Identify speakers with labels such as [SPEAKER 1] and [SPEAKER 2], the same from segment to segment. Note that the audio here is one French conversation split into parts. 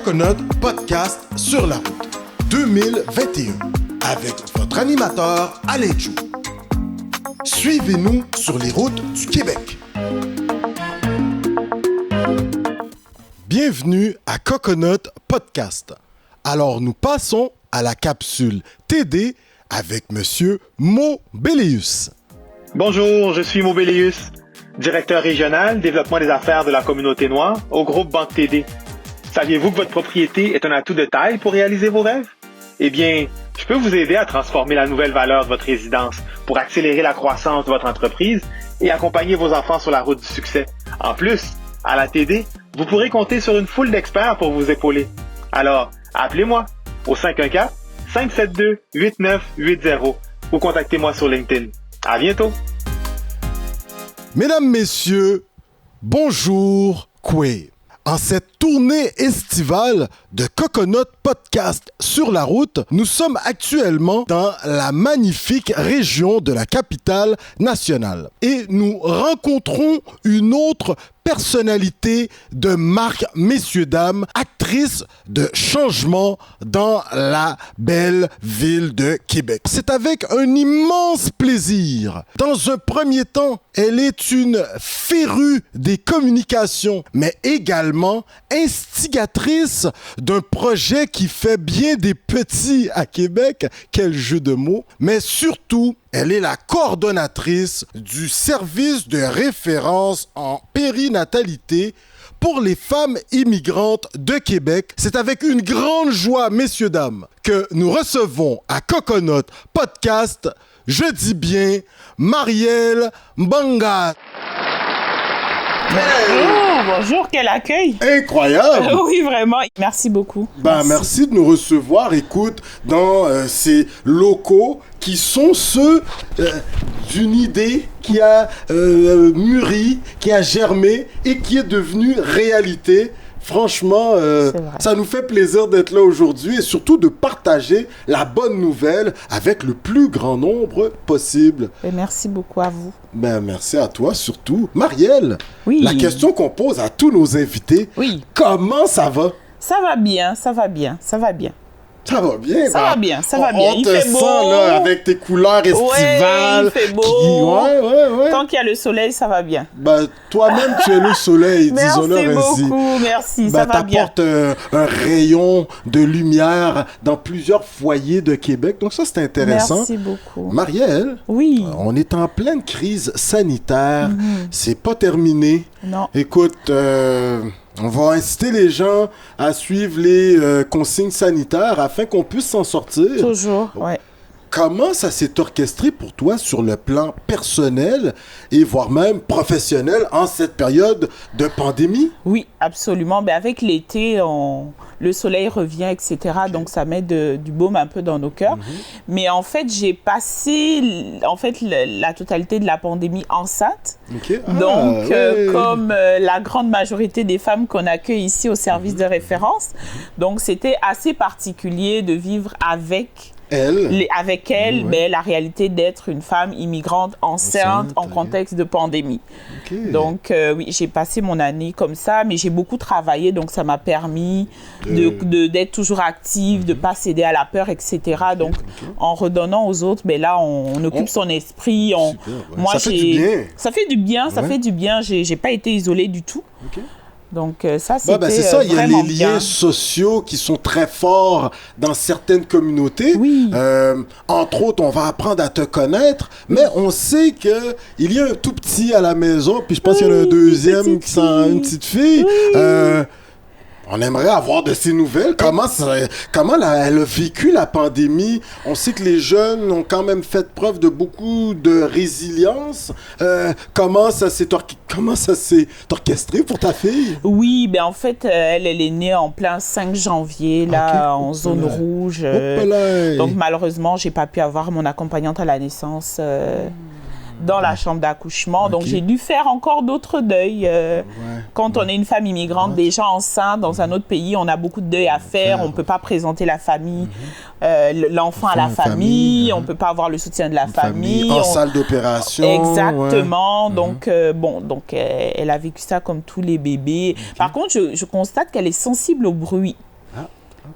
[SPEAKER 1] Coconut Podcast sur la route 2021 avec votre animateur Alain Chou. Suivez-nous sur les routes du Québec. Bienvenue à Coconut Podcast. Alors nous passons à la capsule TD avec Monsieur Mobélius.
[SPEAKER 2] Bonjour, je suis Mobélius, directeur régional développement des affaires de la communauté noire au groupe Banque TD. Saviez-vous que votre propriété est un atout de taille pour réaliser vos rêves? Eh bien, je peux vous aider à transformer la nouvelle valeur de votre résidence pour accélérer la croissance de votre entreprise et accompagner vos enfants sur la route du succès. En plus, à la TD, vous pourrez compter sur une foule d'experts pour vous épauler. Alors, appelez-moi au 514-572-8980 ou contactez-moi sur LinkedIn. À bientôt!
[SPEAKER 1] Mesdames, Messieurs, bonjour, Koué. En cette tournée estivale de Coconut Podcast sur la route, nous sommes actuellement dans la magnifique région de la capitale nationale. Et nous rencontrons une autre personnalité de marque, messieurs, dames, actrice de changement dans la belle ville de Québec. C'est avec un immense plaisir. Dans un premier temps, elle est une férue des communications, mais également instigatrice d'un projet qui fait bien des petits à Québec. Quel jeu de mots. Mais surtout, elle est la coordonnatrice du service de référence en périnatalité pour les femmes immigrantes de Québec. C'est avec une grande joie, messieurs, dames, que nous recevons à Coconut Podcast, je dis bien, Marielle Mbanga.
[SPEAKER 3] Oh, bonjour, quel accueil!
[SPEAKER 1] Incroyable!
[SPEAKER 3] Oui, vraiment, merci beaucoup.
[SPEAKER 1] Merci de nous recevoir, écoute, dans ces locaux qui sont ceux d'une idée qui a mûri, qui a germé et qui est devenue réalité. Franchement, ça nous fait plaisir d'être là aujourd'hui et surtout de partager la bonne nouvelle avec le plus grand nombre possible.
[SPEAKER 3] Et merci beaucoup à vous.
[SPEAKER 1] Merci à toi surtout. Marielle,
[SPEAKER 3] oui.
[SPEAKER 1] La question qu'on pose à tous nos invités, comment ça va?
[SPEAKER 3] Ça va bien, ça va bien, ça va bien.
[SPEAKER 1] Ça va bien.
[SPEAKER 3] Ça va bien, ça va bien.
[SPEAKER 1] On te sent là avec tes couleurs estivales.
[SPEAKER 3] Ouais, il fait beau.
[SPEAKER 1] Ouais.
[SPEAKER 3] Tant qu'il y a le soleil, ça va bien.
[SPEAKER 1] Toi-même, tu es le soleil, disons-le ainsi.
[SPEAKER 3] Merci beaucoup, merci, ça va bien.
[SPEAKER 1] T'apportes un rayon de lumière dans plusieurs foyers de Québec. Donc ça, c'est intéressant.
[SPEAKER 3] Merci beaucoup.
[SPEAKER 1] Marielle,
[SPEAKER 3] oui.
[SPEAKER 1] On est en pleine crise sanitaire. C'est pas terminé.
[SPEAKER 3] Non.
[SPEAKER 1] Écoute, on va inciter les gens à suivre les consignes sanitaires afin qu'on puisse s'en sortir.
[SPEAKER 3] Toujours, ouais.
[SPEAKER 1] Comment ça s'est orchestré pour toi sur le plan personnel et voire même professionnel en cette période de pandémie?
[SPEAKER 3] Oui, absolument. Avec l'été, le soleil revient, etc. Okay. Donc, ça met du baume un peu dans nos cœurs. Mais en fait, j'ai passé la totalité de la pandémie enceinte.
[SPEAKER 1] Okay.
[SPEAKER 3] Donc, comme la grande majorité des femmes qu'on accueille ici au service de référence. Donc, c'était assez particulier de vivre avec elle, la réalité d'être une femme immigrante enceinte en contexte de pandémie. Okay. Donc, oui, j'ai passé mon année comme ça, mais j'ai beaucoup travaillé, donc ça m'a permis d'être toujours active, de ne pas céder à la peur, etc. Donc, en redonnant aux autres, là, on occupe son esprit. Moi, ça fait du bien. Ça fait du bien, ça fait du bien. J'ai pas été isolée du tout. Okay. Donc ça, c'était
[SPEAKER 1] c'est ça, il y a les liens
[SPEAKER 3] bien.
[SPEAKER 1] sociaux qui sont très forts dans certaines communautés.
[SPEAKER 3] Oui.
[SPEAKER 1] Entre autres, on va apprendre à te connaître, mais on sait qu'il y a un tout petit à la maison, puis je pense qu'il y en a un deuxième qui sent une petite fille. Oui. On aimerait avoir de ces nouvelles. Comment elle a vécu la pandémie? On sait que les jeunes ont quand même fait preuve de beaucoup de résilience. Comment ça s'est orchestré pour ta fille?
[SPEAKER 3] Oui, en fait, elle est née en plein 5 janvier, en zone rouge. Donc malheureusement, j'ai pas pu avoir mon accompagnante à la naissance. dans la chambre d'accouchement. Donc, j'ai dû faire encore d'autres deuils. Quand on est une femme immigrante, déjà enceinte dans un autre pays, on a beaucoup de deuils à faire. On ne peut pas présenter la famille, l'enfant à la famille. On ne peut pas avoir le soutien de la famille.
[SPEAKER 1] En salle d'opération.
[SPEAKER 3] Exactement. Donc, elle a vécu ça comme tous les bébés. Par contre, je constate qu'elle est sensible au bruit.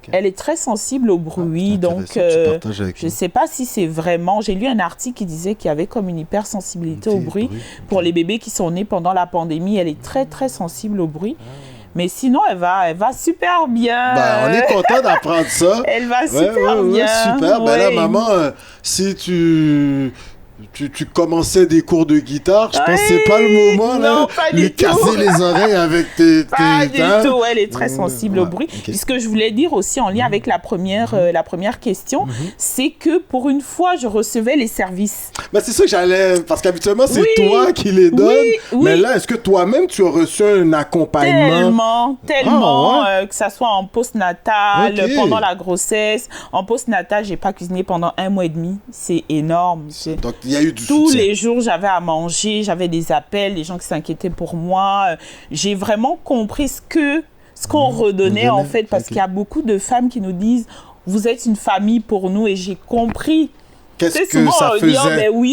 [SPEAKER 3] Okay. Elle est très sensible au bruit, donc je ne sais pas si c'est vraiment... J'ai lu un article qui disait qu'il y avait comme une hypersensibilité au bruit. Pour les bébés qui sont nés pendant la pandémie, elle est très, très sensible au bruit. Mais sinon, elle va super bien.
[SPEAKER 1] On est content d'apprendre ça.
[SPEAKER 3] Elle va super bien.
[SPEAKER 1] Super. Là, maman, si tu commençais des cours de guitare, je pense que c'est pas le moment
[SPEAKER 3] là,
[SPEAKER 1] lui casser les oreilles avec tes...
[SPEAKER 3] Pas du tout, elle est très sensible au bruit. Okay. Ce que je voulais dire aussi en lien avec la première question, c'est que pour une fois, je recevais les services.
[SPEAKER 1] C'est ça que j'allais... Parce qu'habituellement, c'est toi qui les donnes. Mais là, est-ce que toi-même, tu as reçu un accompagnement?
[SPEAKER 3] Tellement. Que ça soit en postnatal, pendant la grossesse. En postnatal, j'ai pas cuisiné pendant 1 mois et demi. C'est énorme.
[SPEAKER 1] Donc, il y a eu du
[SPEAKER 3] Tous
[SPEAKER 1] soutien.
[SPEAKER 3] les jours, j'avais à manger, j'avais des appels, des gens qui s'inquiétaient pour moi. J'ai vraiment compris ce qu'on redonnait en fait, parce qu'il y a beaucoup de femmes qui nous disent « Vous êtes une famille pour nous » et j'ai compris.
[SPEAKER 1] Qu'est-ce que ça faisait?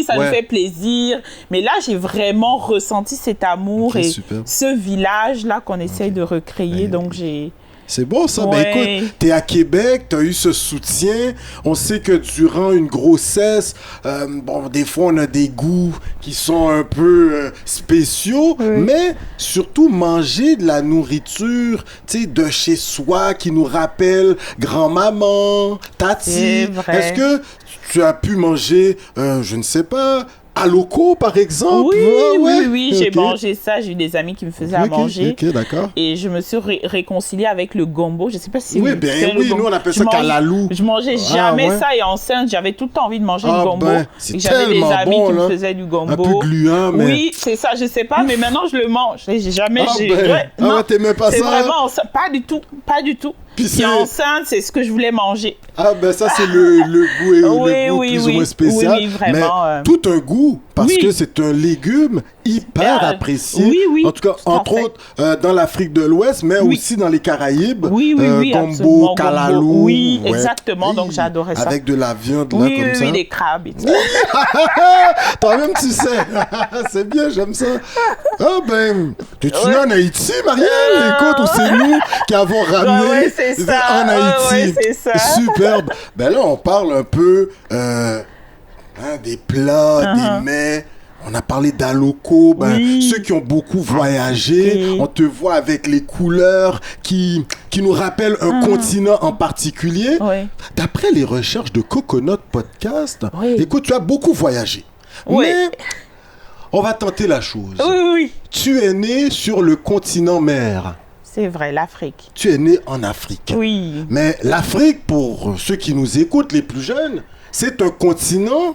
[SPEAKER 3] Ça nous fait plaisir. Mais là, j'ai vraiment ressenti cet amour et ce village-là qu'on essaye de recréer. Donc, j'ai...
[SPEAKER 1] C'est bon ça. Écoute, t'es à Québec, t'as eu ce soutien. On sait que durant une grossesse, des fois on a des goûts qui sont un peu spéciaux, mais surtout manger de la nourriture, tu sais, de chez soi qui nous rappelle grand-maman, tati. Est-ce que tu as pu manger, je ne sais pas, à locaux, par exemple?
[SPEAKER 3] Oui, j'ai mangé ça. J'ai eu des amis qui me faisaient à manger.
[SPEAKER 1] Ok, d'accord.
[SPEAKER 3] Et je me suis réconciliée avec le gombo. Je ne sais pas si
[SPEAKER 1] nous on appelle ça kalalou.
[SPEAKER 3] Je mangeais jamais ça et enceinte, j'avais tout le temps envie de manger le gombo.
[SPEAKER 1] J'avais
[SPEAKER 3] des amis qui me faisaient du gombo.
[SPEAKER 1] Un peu gluant, mais...
[SPEAKER 3] Oui, c'est ça, je ne sais pas, mais maintenant je le mange. J'ai jamais...
[SPEAKER 1] t'aimais pas ça?
[SPEAKER 3] C'est vraiment... Pas du tout, pas du tout. Puis enceinte, c'est ce que je voulais manger.
[SPEAKER 1] Ça, c'est le goût, le goût plus ou moins spécial.
[SPEAKER 3] Oui, vraiment.
[SPEAKER 1] Mais tout un goût, parce que c'est un légume hyper apprécié. En tout cas, entre autres, dans l'Afrique de l'Ouest, mais aussi dans les Caraïbes. Gombo, kalalou.
[SPEAKER 3] Oui, exactement. Donc, j'adorais ça.
[SPEAKER 1] Avec de la viande, là, comme ça.
[SPEAKER 3] Oui, des crabes et tout.
[SPEAKER 1] Toi-même, tu sais. C'est bien, j'aime ça. T'es-tu né en Haïti, Marielle? Écoute, ou c'est nous qui avons ramené en Haïti.
[SPEAKER 3] C'est ça.
[SPEAKER 1] Superbe. Là, on parle un peu des plats, des mets. On a parlé d'Aloko. Ceux qui ont beaucoup voyagé, on te voit avec les couleurs qui nous rappellent un continent en particulier. D'après les recherches de Coconut Podcast, écoute, tu as beaucoup voyagé. Mais on va tenter la chose. Tu es né sur le continent mère.
[SPEAKER 3] C'est vrai, l'Afrique.
[SPEAKER 1] Tu es né en Afrique.
[SPEAKER 3] Oui.
[SPEAKER 1] Mais l'Afrique, pour ceux qui nous écoutent, les plus jeunes, c'est un continent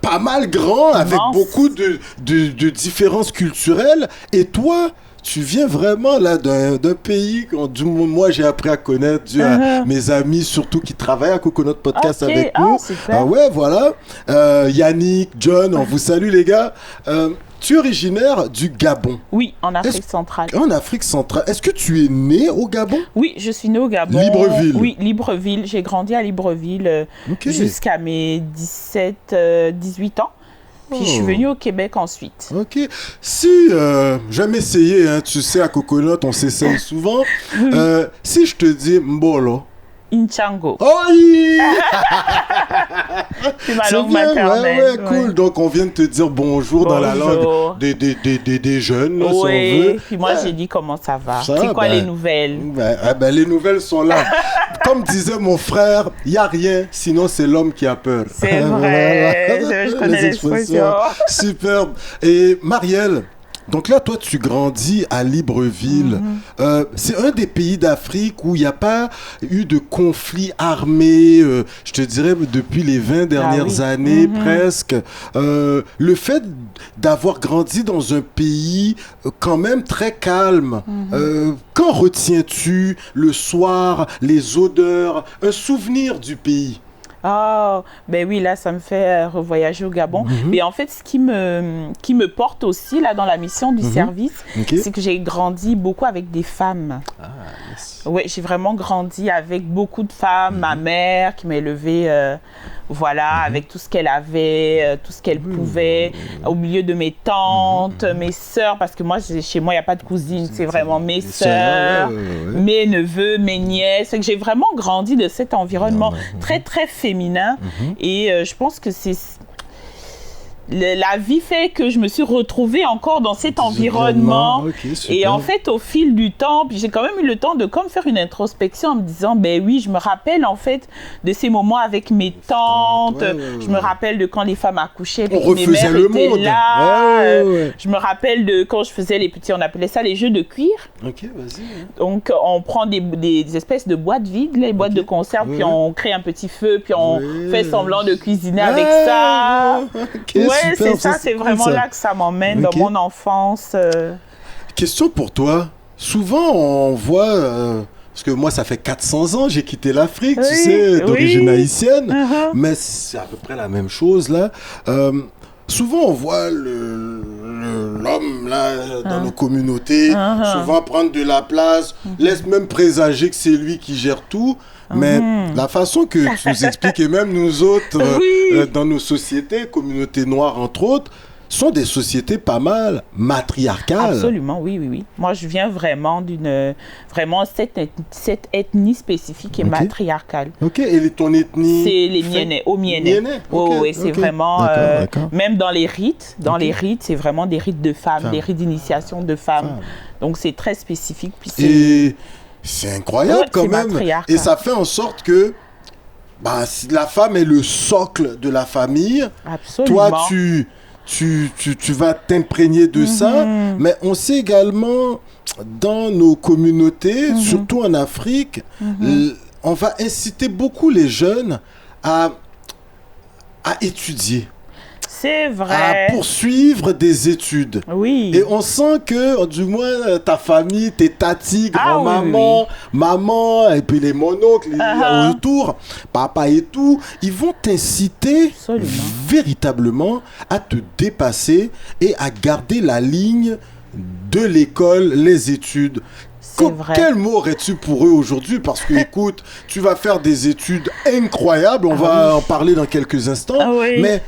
[SPEAKER 1] pas mal grand, avec beaucoup de différences culturelles. Et toi, tu viens vraiment là d'un pays que moi j'ai appris à connaître dû à mes amis, surtout qui travaillent à Coconut Podcast avec nous. Voilà. Yannick, John, on vous salue les gars. Tu es originaire du Gabon.
[SPEAKER 3] Oui, en Afrique centrale.
[SPEAKER 1] En Afrique centrale. Est-ce que tu es né au Gabon?
[SPEAKER 3] Oui, je suis né au Gabon.
[SPEAKER 1] Libreville?
[SPEAKER 3] Oui, Libreville. J'ai grandi à Libreville jusqu'à mes 18 ans. Puis je suis venue au Québec ensuite.
[SPEAKER 1] Ok. Si, j'aime essayer, tu sais, à Coconut, on s'essaye souvent. Si je te dis Mbolo.
[SPEAKER 3] Inchango.
[SPEAKER 1] Oh oui.
[SPEAKER 3] C'est ma langue maternelle.
[SPEAKER 1] Cool. Donc, on vient de te dire bonjour dans la langue des jeunes, si on veut.
[SPEAKER 3] Puis moi, j'ai dit comment ça va. C'est quoi les nouvelles?
[SPEAKER 1] Les nouvelles sont là. Comme disait mon frère, il n'y a rien, sinon c'est l'homme qui a peur.
[SPEAKER 3] C'est vrai. Je connais l'expression.
[SPEAKER 1] Superbe. Et Marielle, donc là, toi, tu grandis à Libreville. C'est un des pays d'Afrique où il n'y a pas eu de conflit armé, je te dirais, depuis les 20 dernières années, presque. Le fait d'avoir grandi dans un pays quand même très calme, quand retiens-tu le soir, les odeurs, un souvenir du pays?
[SPEAKER 3] Oh, ben oui, là, ça me fait revoyager au Gabon. Mais en fait, ce qui me porte aussi, là, dans la mission du service, c'est que j'ai grandi beaucoup avec des femmes. Ah, yes. Oui, j'ai vraiment grandi avec beaucoup de femmes. Ma mère qui m'a élevée, avec tout ce qu'elle avait, tout ce qu'elle pouvait, au milieu de mes tantes, mes sœurs, parce que moi, chez moi, il n'y a pas de cousines, c'est vraiment mes sœurs, mes neveux, mes nièces. Que j'ai vraiment grandi de cet environnement très, très féminin. Et je pense que c'est... La vie fait que je me suis retrouvée encore dans cet environnement. Et en fait, au fil du temps, puis j'ai quand même eu le temps de comme faire une introspection en me disant, ben oui, je me rappelle en fait de ces moments avec mes tantes. Je me rappelle de quand les femmes accouchaient, puis mes mères étaient là. Je me rappelle de quand je faisais les petits, on appelait ça les jeux de cuir.
[SPEAKER 1] Ok, vas-y.
[SPEAKER 3] Donc, on prend des espèces de boîtes vides, les boîtes de conserve, puis on crée un petit feu, puis on fait semblant de cuisiner avec ça. Ouais, c'est ça, c'est vraiment ça. Là que ça m'emmène dans mon enfance.
[SPEAKER 1] Question pour toi. Souvent, on voit... parce que moi, ça fait 400 ans, j'ai quitté l'Afrique, tu sais, d'origine haïtienne. Mais c'est à peu près la même chose, là. Souvent, on voit l'homme, là, dans nos communautés, souvent prendre de la place, laisse même présager que c'est lui qui gère tout. Mais la façon que tu nous expliques, et même nous autres, dans nos sociétés, communautés noires entre autres, sont des sociétés pas mal matriarcales.
[SPEAKER 3] Absolument, oui. Moi, je viens vraiment cette ethnie spécifique et matriarcale.
[SPEAKER 1] Ok, et ton ethnie?
[SPEAKER 3] C'est les Mienais, au Mienais. Oui, c'est vraiment, d'accord. Même dans les rites, c'est vraiment des rites de femmes, des rites d'initiation de femmes. Donc, c'est très spécifique. Puis
[SPEAKER 1] c'est incroyable quand même. Et ça fait en sorte que la femme est le socle de la famille.
[SPEAKER 3] Absolument.
[SPEAKER 1] Toi, tu vas t'imprégner de ça. Mais on sait également, dans nos communautés, surtout en Afrique, on va inciter beaucoup les jeunes à étudier.
[SPEAKER 3] C'est vrai.
[SPEAKER 1] À poursuivre des études.
[SPEAKER 3] Oui.
[SPEAKER 1] Et on sent que, du moins, ta famille, tes tatis, grand-maman, maman, et puis les mononcles autour, papa et tout, ils vont t'inciter véritablement à te dépasser et à garder la ligne de l'école, les études. Quel mot aurais-tu pour eux aujourd'hui? Parce que, écoute, tu vas faire des études incroyables, on va en parler dans quelques instants, mais...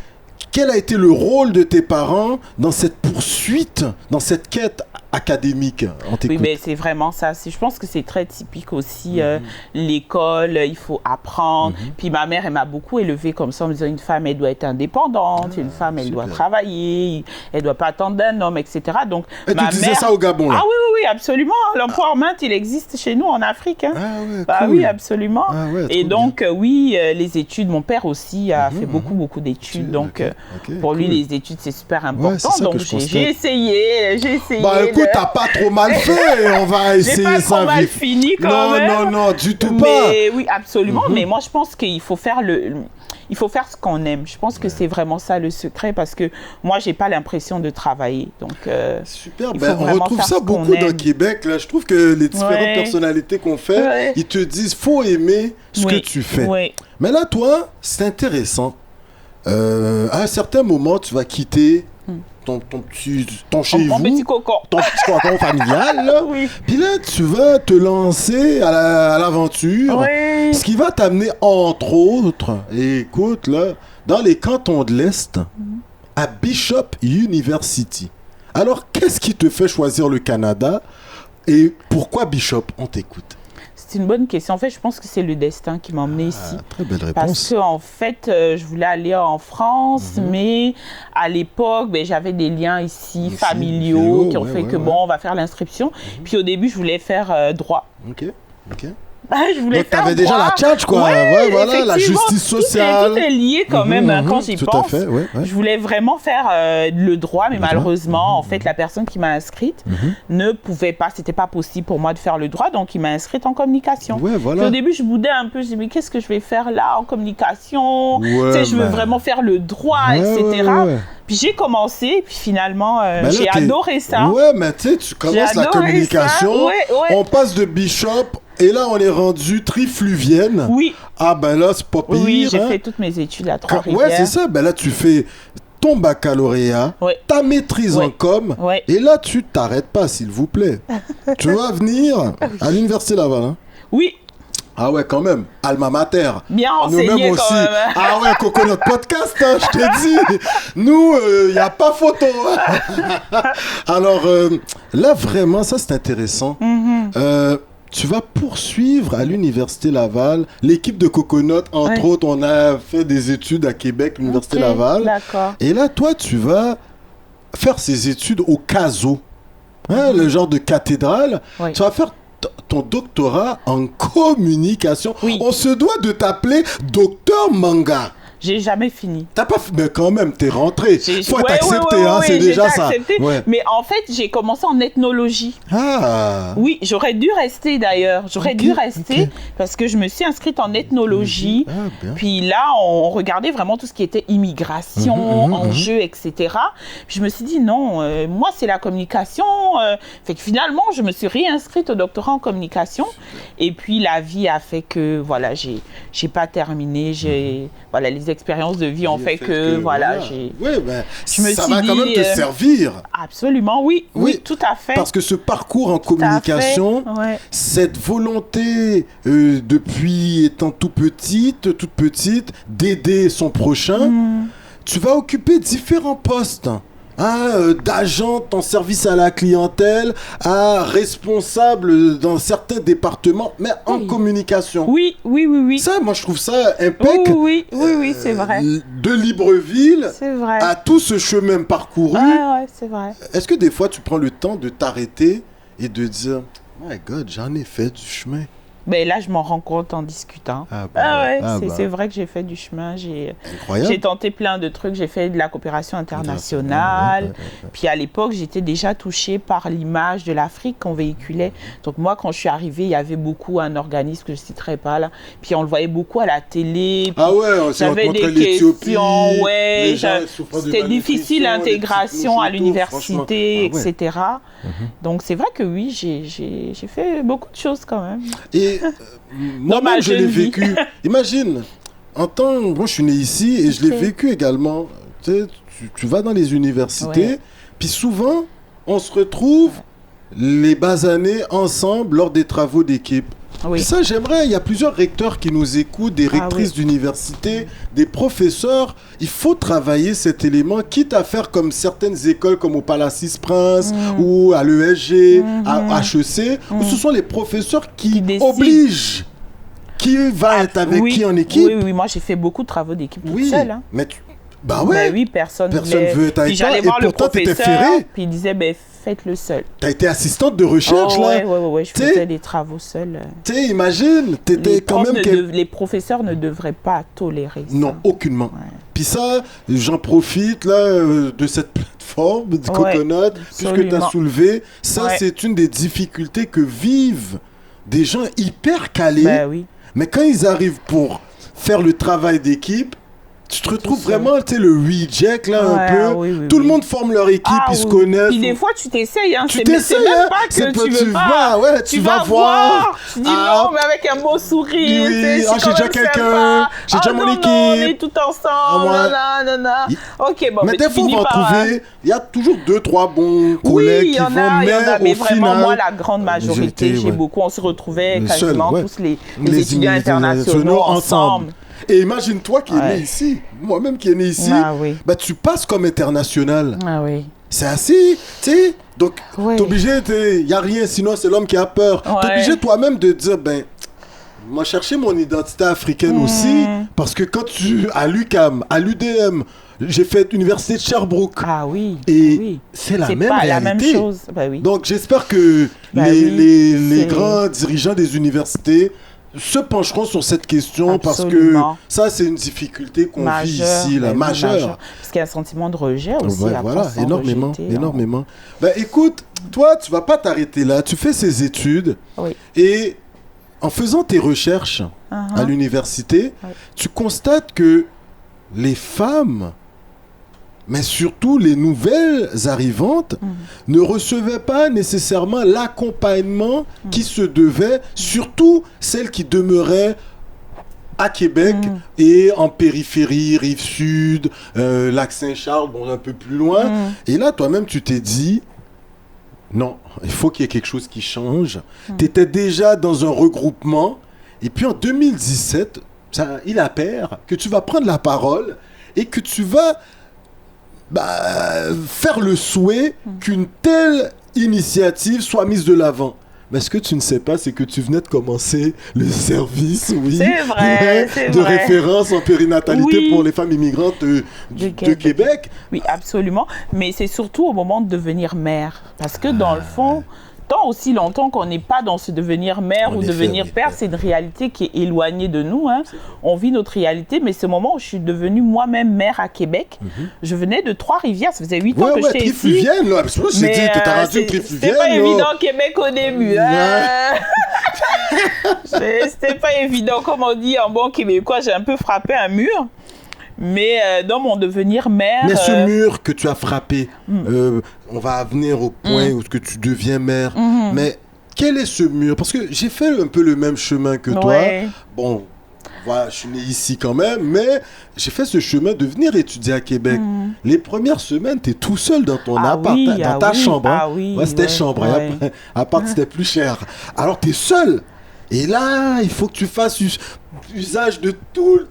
[SPEAKER 1] Quel a été le rôle de tes parents dans cette poursuite, dans cette quête académique?
[SPEAKER 3] Oui, mais c'est vraiment ça. Je pense que c'est très typique aussi. L'école, il faut apprendre. Puis ma mère, elle m'a beaucoup élevée comme ça en me disant une femme, elle doit être indépendante, une femme, elle doit travailler, elle ne doit pas attendre d'un homme, etc. Donc,
[SPEAKER 1] et tu disais ça au Gabon, là?
[SPEAKER 3] Ah oui, absolument. L'empowerment, il existe chez nous en Afrique. Cool. Oui, absolument. Et donc, les études, mon père aussi a fait beaucoup d'études. Donc, pour lui, les études, c'est super important. Donc, j'ai essayé.
[SPEAKER 1] Écoute, t'as pas trop mal fait. On va essayer ça.
[SPEAKER 3] J'ai pas trop mal fini quand même.
[SPEAKER 1] Non, du tout pas.
[SPEAKER 3] Mais oui, absolument. Mais moi, je pense qu'il faut faire il faut faire ce qu'on aime. Je pense que c'est vraiment ça le secret parce que moi, j'ai pas l'impression de travailler. Donc,
[SPEAKER 1] super. On retrouve ça beaucoup dans le Québec. Là. Je trouve que les différentes personnalités qu'on fait, ils te disent faut aimer ce que tu fais. Mais là, toi, c'est intéressant. À un certain moment, tu vas quitter ton chez vous,
[SPEAKER 3] petit cocon.
[SPEAKER 1] ton petit cocon familial. Là. Puis là, tu vas te lancer à l'aventure, ce qui va t'amener, entre autres, et écoute, là, dans les cantons de l'Est, à Bishop University. Alors, qu'est-ce qui te fait choisir le Canada et pourquoi Bishop? On t'écoute.
[SPEAKER 3] C'est une bonne question. En fait, je pense que c'est le destin qui m'a emmenée ici.
[SPEAKER 1] Très belle réponse.
[SPEAKER 3] Parce qu'en fait, je voulais aller en France, mais à l'époque, j'avais des liens ici familiaux qui ont fait que on va faire l'inscription. Puis au début, je voulais faire droit.
[SPEAKER 1] Ok.
[SPEAKER 3] Je voulais
[SPEAKER 1] faire t'avais déjà la tchatch, quoi. La justice sociale.
[SPEAKER 3] Tout est lié quand même quand j'y pense. Tout à fait, Je voulais vraiment faire le droit, mais malheureusement, en fait, la personne qui m'a inscrite ne pouvait pas. C'était pas possible pour moi de faire le droit, donc il m'a inscrite en communication. Puis au début, je boudais un peu. Je disais, mais qu'est-ce que je vais faire là en communication? Je veux vraiment faire le droit, etc. Puis j'ai commencé, puis finalement, j'ai adoré ça.
[SPEAKER 1] Mais tu sais, tu commences la communication. On passe de Bishop Et là, on est rendu trifluvienne.
[SPEAKER 3] Oui.
[SPEAKER 1] Ah ben là, c'est pas pire.
[SPEAKER 3] Oui, j'ai fait toutes mes études à Trois-Rivières.
[SPEAKER 1] Ouais, c'est ça. Ben là, tu fais ton baccalauréat, ta maîtrise en com, et là, tu t'arrêtes pas, s'il vous plaît. Tu vas venir à l'Université Laval, hein?
[SPEAKER 3] Oui.
[SPEAKER 1] Ah ouais, quand même. Alma mater.
[SPEAKER 3] Bien enseigné quand même.
[SPEAKER 1] Ah ouais, Coconut Podcast, hein, je te dis. Nous, il n'y a pas photo. Alors, là, vraiment, ça, c'est intéressant. Tu vas poursuivre à l'Université Laval. L'équipe de Coconut, entre autres, on a fait des études à Québec, l'Université Laval.
[SPEAKER 3] D'accord.
[SPEAKER 1] Et là, toi, tu vas faire ces études au CASO, hein, le genre de cathédrale. Tu vas faire ton doctorat en communication. On se doit de t'appeler Docteur Manga.
[SPEAKER 3] J'ai jamais fini.
[SPEAKER 1] T'as pas mais quand même, t'es rentré. Faut t'accepter, hein, c'est déjà ça.
[SPEAKER 3] Mais en fait, j'ai commencé en ethnologie.
[SPEAKER 1] Ah.
[SPEAKER 3] Oui, j'aurais dû rester d'ailleurs. J'aurais dû rester parce que je me suis inscrite en ethnologie. Puis là, on regardait vraiment tout ce qui était immigration, enjeux, etc. Puis je me suis dit non, moi c'est la communication. Fait que finalement, je me suis réinscrite au doctorat en communication. Et puis la vie a fait que voilà, j'ai pas terminé. Voilà, les expériences de vie ont fait que voilà,
[SPEAKER 1] je me ça suis va dit, quand même te servir.
[SPEAKER 3] Absolument, oui, tout à fait.
[SPEAKER 1] Parce que ce parcours en communication, cette volonté depuis étant toute petite, d'aider son prochain, tu vas occuper différents postes. D'agent en service à la clientèle à responsable dans certains départements, mais en communication.
[SPEAKER 3] Oui.
[SPEAKER 1] Ça, moi, je trouve ça impeccable.
[SPEAKER 3] Oui, c'est vrai.
[SPEAKER 1] De Libreville à tout ce chemin parcouru.
[SPEAKER 3] Ouais, c'est vrai.
[SPEAKER 1] Est-ce que des fois, tu prends le temps de t'arrêter et de dire « My God, j'en ai fait du chemin ».
[SPEAKER 3] Ben là, je m'en rends compte en discutant. C'est vrai que j'ai fait du chemin. J'ai tenté plein de trucs. J'ai fait de la coopération internationale. Puis à l'époque, j'étais déjà touchée par l'image de l'Afrique qu'on véhiculait. Donc moi, quand je suis arrivée, il y avait beaucoup un organisme que je ne citerai pas là. Puis on le voyait beaucoup à la télé. J'avais des questions. C'était difficile l'intégration à l'université, etc. Donc c'est vrai que oui, j'ai fait beaucoup de choses quand même.
[SPEAKER 1] Et moi-même, je l'ai vécu. Imagine, moi, je suis né ici et je l'ai vécu également. Tu vas dans les universités, puis souvent, on se retrouve les bas années ensemble lors des travaux d'équipe. Puis ça, j'aimerais, il y a plusieurs recteurs qui nous écoutent, des rectrices d'université, des professeurs. Il faut travailler cet élément, quitte à faire comme certaines écoles, comme au Palacis Prince, ou à l'ESG, à HEC, où ce sont les professeurs qui obligent qui va être avec qui en équipe.
[SPEAKER 3] Oui, moi j'ai fait beaucoup de travaux d'équipe toute seule. Hein.
[SPEAKER 1] Mais personne
[SPEAKER 3] veut être avec toi, et pourtant t'étais ferré. Puis il disait, faites-le seul.
[SPEAKER 1] T'as été assistante de recherche, là?
[SPEAKER 3] Oui, je faisais des travaux seuls.
[SPEAKER 1] Imagine, t'étais quand même...
[SPEAKER 3] Les professeurs ne devraient pas tolérer ça.
[SPEAKER 1] Non, aucunement. Puis ça, j'en profite, là, de cette plateforme de Coconut, puisque t'as soulevé. Ça, c'est une des difficultés que vivent des gens hyper calés. Mais quand ils arrivent pour faire le travail d'équipe, tu te retrouves vraiment, le reject, là, un peu. Tout le monde forme leur équipe, ils se connaissent.
[SPEAKER 3] Puis des fois, tu t'essayes, hein.
[SPEAKER 1] C'est même
[SPEAKER 3] pas que tu veux pas.
[SPEAKER 1] Tu vas voir.
[SPEAKER 3] Tu dis non, mais avec un beau sourire.
[SPEAKER 1] J'ai déjà quelqu'un, j'ai déjà mon équipe. On
[SPEAKER 3] est tout ensemble, Ok, bon,
[SPEAKER 1] mais des fois, on va trouver, il y a toujours 2-3 bons collègues qui vont, mais vraiment,
[SPEAKER 3] moi, la grande majorité, on se retrouvait quasiment tous les étudiants internationaux ensemble.
[SPEAKER 1] Et imagine-toi qui est né ici, moi-même qui est né ici, tu passes comme international. C'est assez, tu sais, donc t'es obligé, il n'y a rien, sinon c'est l'homme qui a peur. T'es obligé toi-même de dire, moi chercher mon identité africaine aussi, parce que quand à l'UQAM, à l'UDM, j'ai fait l'université de Sherbrooke. C'est la même réalité.
[SPEAKER 3] La même chose.
[SPEAKER 1] Donc j'espère que les grands dirigeants des universités se pencheront sur cette question. Absolument. Parce que ça, c'est une difficulté qu'on vit ici, majeure.
[SPEAKER 3] Parce qu'il y a un sentiment de rejet aussi.
[SPEAKER 1] Énormément. Écoute, toi, tu vas pas t'arrêter là. Tu fais ces études et en faisant tes recherches à l'université, tu constates que les femmes mais surtout les nouvelles arrivantes ne recevaient pas nécessairement l'accompagnement qui se devait, surtout celles qui demeuraient à Québec et en périphérie, Rive-Sud, Lac-Saint-Charles, bon, un peu plus loin. Et là, toi-même, tu t'es dit, non, il faut qu'il y ait quelque chose qui change. Tu étais déjà dans un regroupement. Et puis en 2017, il appert que tu vas prendre la parole et que tu vas faire le souhait qu'une telle initiative soit mise de l'avant. Mais ce que tu ne sais pas, c'est que tu venais de commencer le service,
[SPEAKER 3] c'est vrai,
[SPEAKER 1] de référence en périnatalité pour les femmes immigrantes de Québec.
[SPEAKER 3] Oui, absolument. Mais c'est surtout au moment de devenir mère. Parce que dans le fond, tant aussi longtemps qu'on n'est pas dans ce devenir mère ou devenir père, c'est une réalité qui est éloignée de nous. Hein. On vit notre réalité, mais ce moment où je suis devenue moi-même mère à Québec, je venais de Trois-Rivières, ça faisait 8 ans que j'étais ici.
[SPEAKER 1] Trifluvienne, là, parce que j'ai dit que t'as rendu Trifluvienne.
[SPEAKER 3] C'était pas évident Québec au début. C'était pas évident, comme on dit en bon québécois, j'ai un peu frappé un mur. Mais dans mon devenir mère...
[SPEAKER 1] Mais ce mur que tu as frappé, on va venir au point où tu deviens mère. Mais quel est ce mur? Parce que j'ai fait un peu le même chemin que toi. Bon, voilà, je suis né ici quand même, mais j'ai fait ce chemin de venir étudier à Québec. Les premières semaines, tu es tout seul dans ton appart, dans ta chambre. C'était chambre. Appart, c'était plus cher. Alors, tu es seul. Et là, il faut que tu fasses usage de tous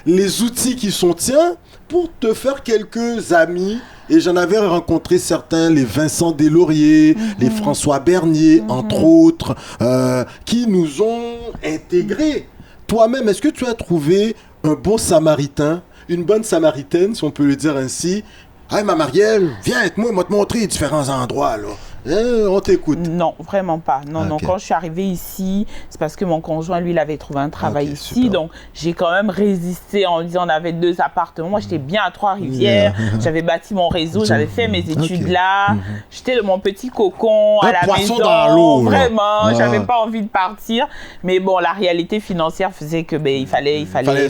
[SPEAKER 1] les outils qui sont tiens pour te faire quelques amis. Et j'en avais rencontré certains, les Vincent Deslauriers, les François Bernier, entre autres, qui nous ont intégrés. Toi-même, est-ce que tu as trouvé un bon samaritain, une bonne samaritaine, si on peut le dire ainsi? Hey, ma Marielle, viens avec moi, on va te montrer différents endroits, là. On t'écoute.
[SPEAKER 3] Non, vraiment pas. Non, quand je suis arrivée ici, c'est parce que mon conjoint, lui, il avait trouvé un travail ici. Super. Donc, j'ai quand même résisté en disant on avait 2 appartements. Moi, j'étais bien à Trois-Rivières. J'avais bâti mon réseau, j'avais fait mes études là. J'étais de mon petit cocon à la maison.
[SPEAKER 1] Dans l'eau,
[SPEAKER 3] vraiment, j'avais pas envie de partir. Mais bon, la réalité financière faisait que il fallait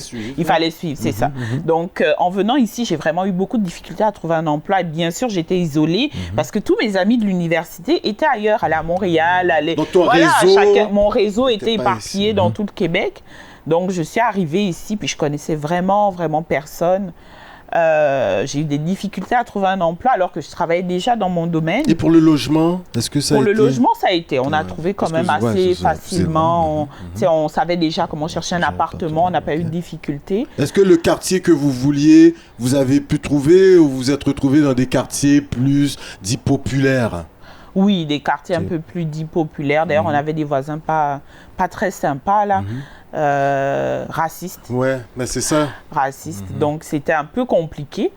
[SPEAKER 3] suivre, c'est ça. Donc, en venant ici, j'ai vraiment eu beaucoup de difficultés à trouver un emploi. Et bien sûr, j'étais isolée parce que tous mes amis de l'université était ailleurs, allait à Montréal, mon réseau était éparpillé dans tout le Québec. Donc, je suis arrivée ici, puis je connaissais vraiment personne. J'ai eu des difficultés à trouver un emploi alors que je travaillais déjà dans mon domaine.
[SPEAKER 1] Et pour le logement, est-ce que ça a été?
[SPEAKER 3] Pour le logement, ça a été. On a trouvé quand même assez facilement. On savait déjà comment chercher un appartement. On n'a pas eu de difficultés.
[SPEAKER 1] Est-ce que le quartier que vous vouliez, vous avez pu trouver ou vous vous êtes retrouvé dans des quartiers plus dits populaires?
[SPEAKER 3] Oui, des quartiers un peu plus dits populaires. D'ailleurs, on avait des voisins pas très sympas, là. Racistes.
[SPEAKER 1] Ouais, mais c'est ça.
[SPEAKER 3] Racistes. Donc, c'était un peu compliqué.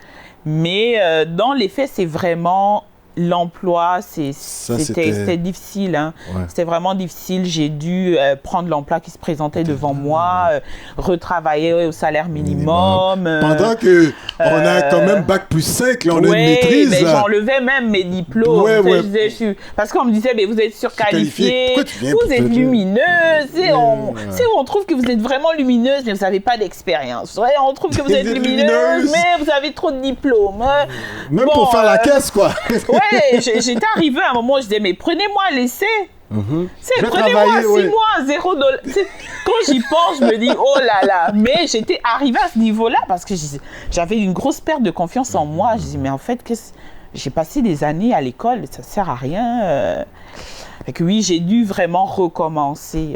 [SPEAKER 3] Mais dans les faits, c'est vraiment... L'emploi, c'était difficile. Hein. C'était vraiment difficile. J'ai dû prendre l'emploi qui se présentait devant moi, retravailler au salaire minimum.
[SPEAKER 1] Pendant qu'on a quand même Bac plus 5, là, on a une maîtrise.
[SPEAKER 3] Mais j'enlevais même mes diplômes. Parce qu'on me disait, mais vous êtes surqualifiée, vous êtes lumineuse. On trouve que vous êtes vraiment lumineuse, mais vous n'avez pas d'expérience. On trouve que vous êtes lumineuse, mais vous avez trop de diplômes.
[SPEAKER 1] Même pour faire la caisse, quoi.
[SPEAKER 3] J'étais arrivée à un moment où je disais, mais prenez-moi l'essai. Prenez-moi 6 mois, $0. Quand j'y pense, je me dis, oh là là. Mais j'étais arrivée à ce niveau-là parce que j'avais une grosse perte de confiance en moi. Je dis, mais en fait, j'ai passé des années à l'école, ça ne sert à rien. Fait que oui, j'ai dû vraiment recommencer,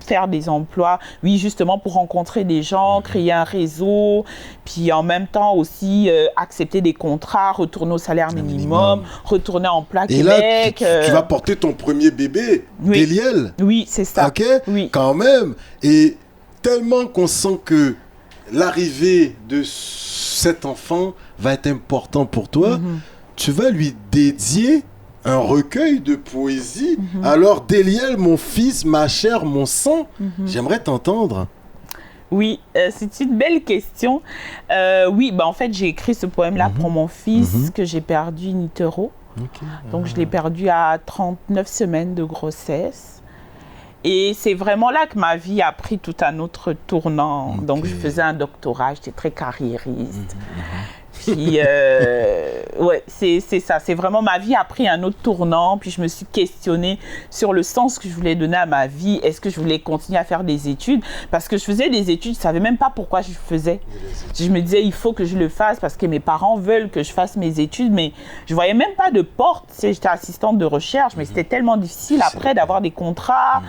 [SPEAKER 3] faire des emplois, oui, justement pour rencontrer des gens, créer un réseau, puis en même temps aussi accepter des contrats, retourner au salaire minimum, retourner en emploi Québec.
[SPEAKER 1] Et là, tu vas porter ton premier bébé, Déliel.
[SPEAKER 3] Oui, c'est ça.
[SPEAKER 1] OK? Oui. Quand même. Et tellement qu'on sent que l'arrivée de cet enfant va être important pour toi, tu vas lui dédier un recueil de poésie. Alors, Déliel, mon fils, ma chair, mon sang, j'aimerais t'entendre.
[SPEAKER 3] Oui, c'est une belle question. En fait, j'ai écrit ce poème-là pour mon fils que j'ai perdu in utero. Donc, je l'ai perdu à 39 semaines de grossesse. Et c'est vraiment là que ma vie a pris tout un autre tournant. Donc, je faisais un doctorat, j'étais très carriériste. Puis, ouais, c'est ça. C'est vraiment, ma vie a pris un autre tournant. Puis, je me suis questionnée sur le sens que je voulais donner à ma vie. Est-ce que je voulais continuer à faire des études? Parce que je faisais des études, je ne savais même pas pourquoi je faisais. Je me disais, il faut que je le fasse parce que mes parents veulent que je fasse mes études. Mais je ne voyais même pas de porte. Tu sais, j'étais assistante de recherche, mais c'était tellement difficile après d'avoir des contrats.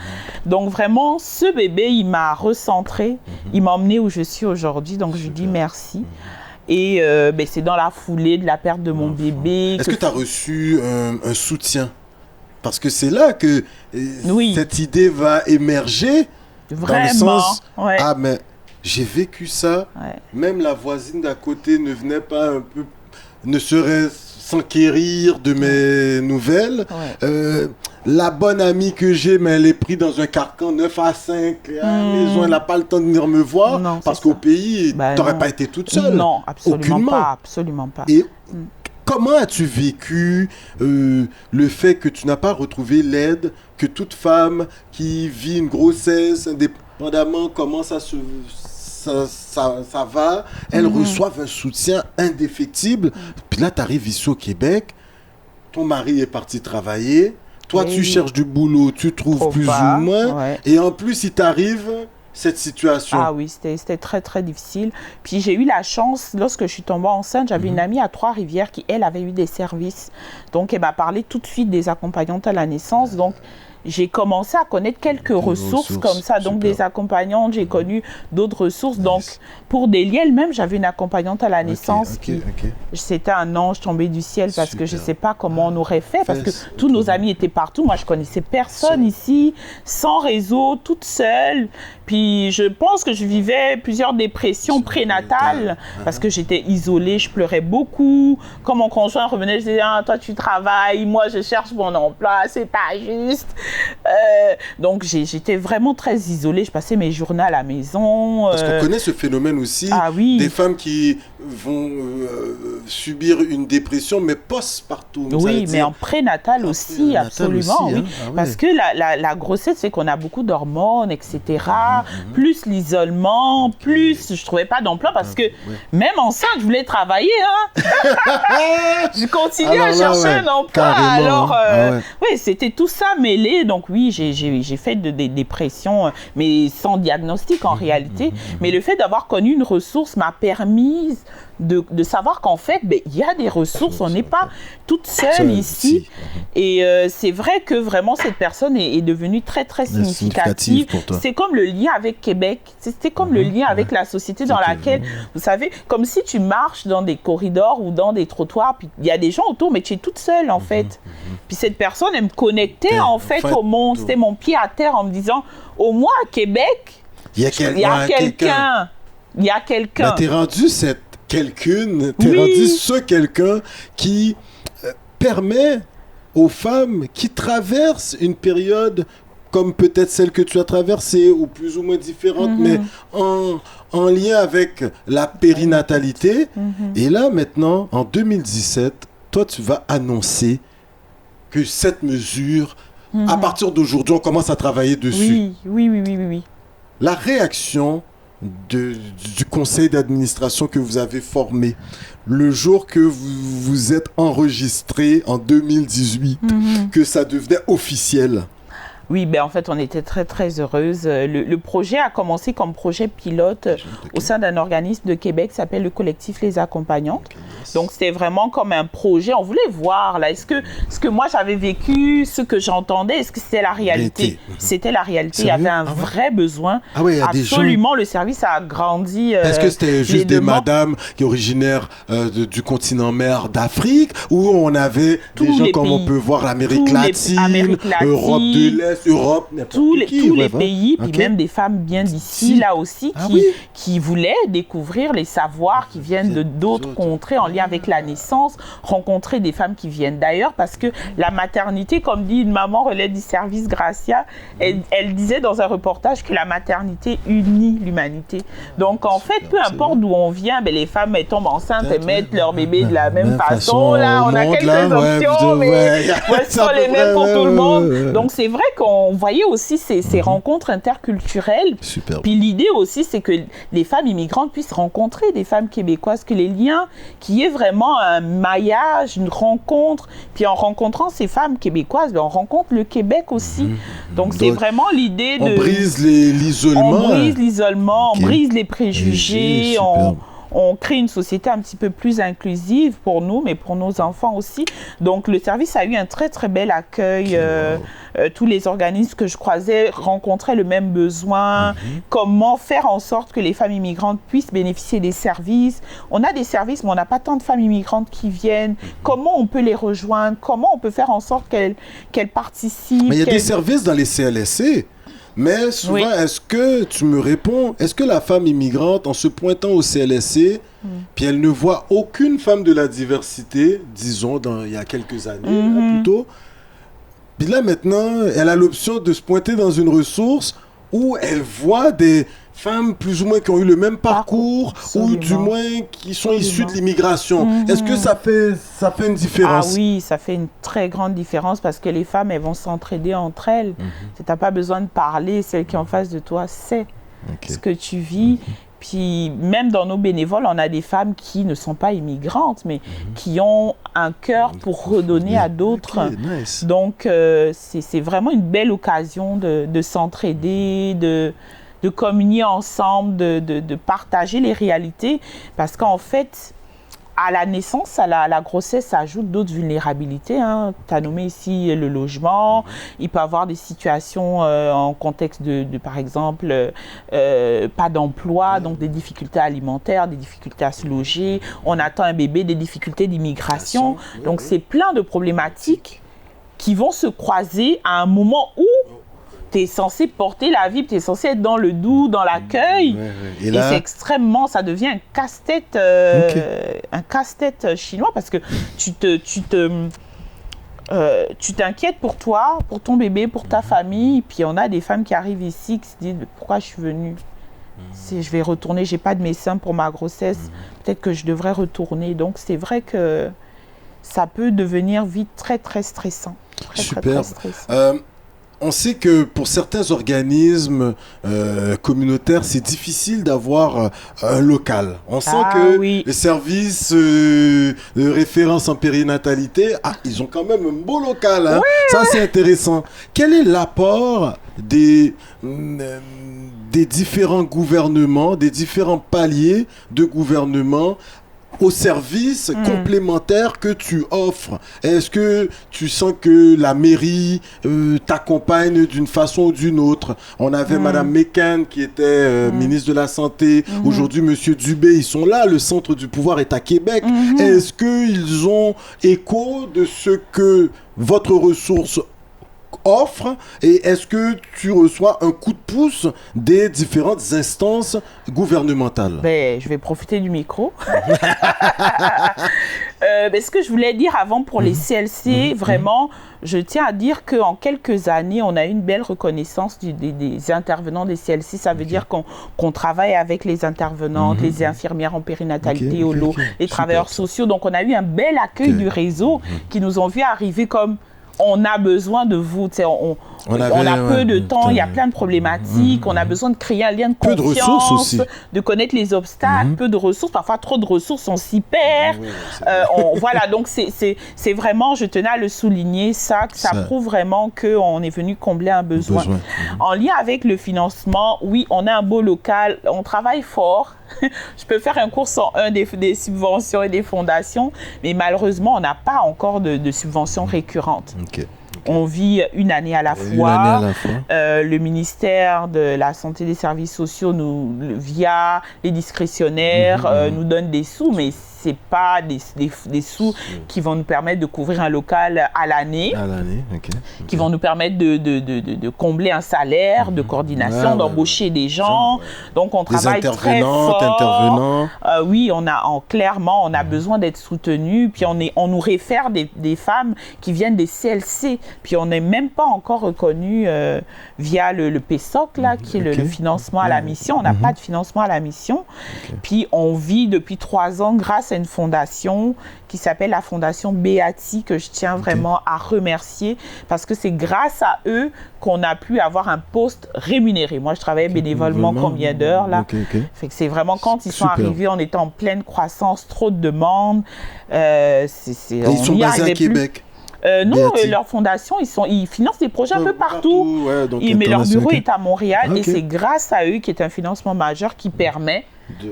[SPEAKER 3] Donc, vraiment, ce bébé, il m'a recentré. Il m'a emmené où je suis aujourd'hui. Donc, je lui dis merci. Et ben, c'est dans la foulée de la perte de mon bébé.
[SPEAKER 1] Est-ce que tu as reçu un soutien? Parce que c'est là que cette idée va émerger.
[SPEAKER 3] Vraiment.
[SPEAKER 1] Dans le sens, ah, mais j'ai vécu ça. Même la voisine d'à côté ne venait pas un peu, ne serait s'enquérir de mes nouvelles. La bonne amie que j'ai, mais elle est prise dans un carcan 9 à 5 à la maison, elle n'a pas le temps de venir me voir. Non, parce qu'au pays, tu n'aurais pas été toute seule.
[SPEAKER 3] Non, absolument pas.
[SPEAKER 1] Et comment as-tu vécu le fait que tu n'as pas retrouvé l'aide que toute femme qui vit une grossesse, indépendamment comment ça va, elles reçoivent un soutien indéfectible. Puis là, tu arrives ici au Québec, ton mari est parti travailler, toi, tu cherches du boulot, tu trouves plus ou moins, et en plus, il t'arrive cette situation.
[SPEAKER 3] Ah oui, c'était très, très difficile. Puis j'ai eu la chance, lorsque je suis tombée enceinte, j'avais une amie à Trois-Rivières qui, elle, avait eu des services. Donc, elle m'a parlé tout de suite des accompagnantes à la naissance. Donc, j'ai commencé à connaître quelques ressources comme ça. Donc, des accompagnantes, j'ai connu d'autres ressources. Donc, pour Déliel même, j'avais une accompagnante à la naissance qui, c'était un ange tombé du ciel parce que je ne sais pas comment on aurait fait parce que tous nos amis étaient partout. Moi, je connaissais personne ici, sans réseau, toute seule. Puis, je pense que je vivais plusieurs dépressions prénatales parce que j'étais isolée, je pleurais beaucoup. Quand mon conjoint revenait, je disais, ah, toi, tu travailles, moi, je cherche mon emploi, c'est pas juste. Donc, j'étais vraiment très isolée. Je passais mes journées à la maison.
[SPEAKER 1] Parce qu'on connaît ce phénomène aussi, des femmes qui vont subir une dépression, mais postpartum.
[SPEAKER 3] Oui, mais en prénatal aussi, absolument. Aussi, hein? Parce que la grossesse fait qu'on a beaucoup d'hormones, etc. Plus l'isolement, plus je trouvais pas d'emploi parce que même enceinte, je voulais travailler. Hein? Je continuais à chercher un emploi. Carrément. Alors, oui, c'était tout ça mêlé. Donc oui, j'ai fait des dépressions, mais sans diagnostic en réalité. Mais le fait d'avoir connu une ressource m'a permis de savoir qu'en fait, il y a des ressources, on n'est pas toute seule ici. Et c'est vrai que vraiment, cette personne est devenue très, très significative. C'est comme le lien avec Québec. C'était comme le lien avec la société dans laquelle, vous savez, comme si tu marches dans des corridors ou dans des trottoirs, puis il y a des gens autour, mais tu es toute seule, en fait. Puis cette personne, elle me connectait, en fait, au monde. C'était mon pied à terre en me disant, au moins à Québec, il y a quelqu'un. Il y a quelqu'un.
[SPEAKER 1] T'es rendu cette quelqu'une, rendu ce quelqu'un qui permet aux femmes qui traversent une période comme peut-être celle que tu as traversée ou plus ou moins différente, mais en lien avec la périnatalité. Et là, maintenant, en 2017, toi, tu vas annoncer que cette mesure, à partir d'aujourd'hui, on commence à travailler dessus.
[SPEAKER 3] Oui.
[SPEAKER 1] La réaction du conseil d'administration que vous avez formé, le jour que vous êtes enregistré en 2018, que ça devenait officiel.
[SPEAKER 3] Oui, en fait, on était très, très heureuses. Le projet a commencé comme projet pilote au sein d'un organisme de Québec qui s'appelle le collectif Les Accompagnantes. Donc, c'était vraiment comme un projet. On voulait voir, là, est-ce que moi, j'avais vécu, ce que j'entendais, est-ce que c'était la réalité? C'était la réalité. Il y avait un vrai besoin. Absolument, le service a grandi.
[SPEAKER 1] Est-ce que c'était juste des madames qui sont originaires du continent mère d'Afrique, ou on avait des gens comme on peut voir l'Amérique latine, Europe de l'Est, Europe,
[SPEAKER 3] tous les pays, puis même des femmes bien d'ici, là aussi, qui voulaient découvrir les savoirs qui viennent de d'autres contrées en lien avec la naissance, rencontrer des femmes qui viennent d'ailleurs, parce que la maternité, comme dit une maman relais du service Gracia, elle disait dans un reportage que la maternité unit l'humanité. Donc en fait, peu importe d'où on vient, les femmes elles tombent enceintes, elles mettent leur bébé de la même façon. Là, on a quelques options, mais elles sont les mêmes pour tout le monde. Donc c'est vrai que on voyait aussi ces rencontres interculturelles.
[SPEAKER 1] Super.
[SPEAKER 3] Puis l'idée aussi, c'est que les femmes immigrantes puissent rencontrer des femmes québécoises, que les liens, qu'il y ait vraiment un maillage, une rencontre. Puis en rencontrant ces femmes québécoises, on rencontre le Québec aussi. Donc c'est vraiment l'idée de...
[SPEAKER 1] On brise l'isolement.
[SPEAKER 3] On brise l'isolement, on brise les préjugés, on crée une société un petit peu plus inclusive pour nous, mais pour nos enfants aussi. Donc, le service a eu un très, très bel accueil. Tous les organismes que je croisais rencontraient le même besoin. Comment faire en sorte que les femmes immigrantes puissent bénéficier des services. On a des services, mais on n'a pas tant de femmes immigrantes qui viennent. Comment on peut les rejoindre? Comment on peut faire en sorte qu'elles participent?
[SPEAKER 1] Mais il y a des services dans les CLSC. Mais souvent, est-ce que, tu me réponds, est-ce que la femme immigrante, en se pointant au CLSC, puis elle ne voit aucune femme de la diversité, disons, il y a quelques années, là, plutôt, puis là, maintenant, elle a l'option de se pointer dans une ressource où elle voit des femmes plus ou moins qui ont eu le même parcours, ou du moins qui sont issues de l'immigration. Est-ce que ça fait une différence?
[SPEAKER 3] Ah oui, ça fait une très grande différence parce que les femmes, elles vont s'entraider entre elles. Tu n'as pas besoin de parler, celle qui est en face de toi sait ce que tu vis. Puis même dans nos bénévoles, on a des femmes qui ne sont pas immigrantes, mais qui ont un cœur pour redonner à d'autres.
[SPEAKER 1] Nice.
[SPEAKER 3] Donc, c'est vraiment une belle occasion de s'entraider, de communier ensemble, de partager les réalités. Parce qu'en fait, à la naissance, à la grossesse, ça ajoute d'autres vulnérabilités. Tu as nommé ici le logement. Il peut y avoir des situations en contexte de par exemple, pas d'emploi, donc des difficultés alimentaires, des difficultés à se loger. On attend un bébé, des difficultés d'immigration. Donc, c'est plein de problématiques qui vont se croiser à un moment où tu es censé porter la vie, tu es censé être dans le doux, dans l'accueil. Et là... c'est extrêmement, ça devient un casse-tête, un casse-tête chinois parce que tu t'inquiètes pour toi, pour ton bébé, pour ta famille. Puis on a des femmes qui arrivent ici qui se disent pourquoi je suis venue. Je vais retourner, j'ai pas de médecin pour ma grossesse. Peut-être que je devrais retourner. Donc c'est vrai que ça peut devenir vite très très stressant.
[SPEAKER 1] Super. Très stressant. On sait que pour certains organismes communautaires, c'est difficile d'avoir un local. On sent que les services de référence en périnatalité, ils ont quand même un beau local. Hein? Ça, c'est intéressant. Quel est l'apport des différents gouvernements, des différents paliers de gouvernement aux services complémentaires que tu offres? Est-ce que tu sens que la mairie t'accompagne d'une façon ou d'une autre? On avait Madame McCann qui était ministre de la Santé. Aujourd'hui, Monsieur Dubé, ils sont là. Le centre du pouvoir est à Québec. Est-ce qu'ils ont écho de ce que votre ressource offre, et est-ce que tu reçois un coup de pouce des différentes instances gouvernementales?
[SPEAKER 3] Je vais profiter du micro. Ce que je voulais dire avant pour les CLC, vraiment, je tiens à dire qu'en quelques années, on a eu une belle reconnaissance des intervenants des CLC. Ça veut dire qu'on travaille avec les intervenantes, les infirmières en périnatalité, les travailleurs sociaux. Donc, on a eu un bel accueil du réseau qui nous ont vu arriver comme on a besoin de vous, on a peu de temps, il y a plein de problématiques, on a besoin de créer un lien de confiance,
[SPEAKER 1] peu de ressources aussi,
[SPEAKER 3] de connaître les obstacles, peu de ressources, parfois trop de ressources, on s'y perd. Voilà, donc c'est vraiment, je tenais à le souligner, ça prouve vraiment qu'on est venu combler un besoin. En lien avec le financement, oui, on a un beau local, on travaille fort. Je peux faire un cours 101 des subventions et des fondations, mais malheureusement, on n'a pas encore de subventions récurrentes. On vit une année à la fois. Le ministère de la Santé et des Services sociaux, via les discrétionnaires, nous donne des sous, mais ce n'est pas des sous qui vont nous permettre de couvrir un local à l'année, qui vont nous permettre de combler un salaire, de coordination, d'embaucher des gens. Donc, on travaille très fort. Oui, clairement, on a besoin d'être soutenus. Puis, on nous réfère des femmes qui viennent des CLC. Puis, on n'est même pas encore reconnu via le PSOC, là, qui est le financement à la mission. On n'a pas de financement à la mission. Puis, on vit depuis 3 ans grâce à à une fondation qui s'appelle la Fondation Beati, que je tiens vraiment à remercier parce que c'est grâce à eux qu'on a pu avoir un poste rémunéré. Moi, je travaillais bénévolement combien d'heures là. Fait que c'est vraiment quand ils sont arrivés, on était en pleine croissance, trop de demandes.
[SPEAKER 1] Et ils sont basés à Québec.
[SPEAKER 3] Non, leur fondation, ils financent des projets un peu partout. Mais leur bureau est à Montréal et c'est grâce à eux, qui est un financement majeur, qui permet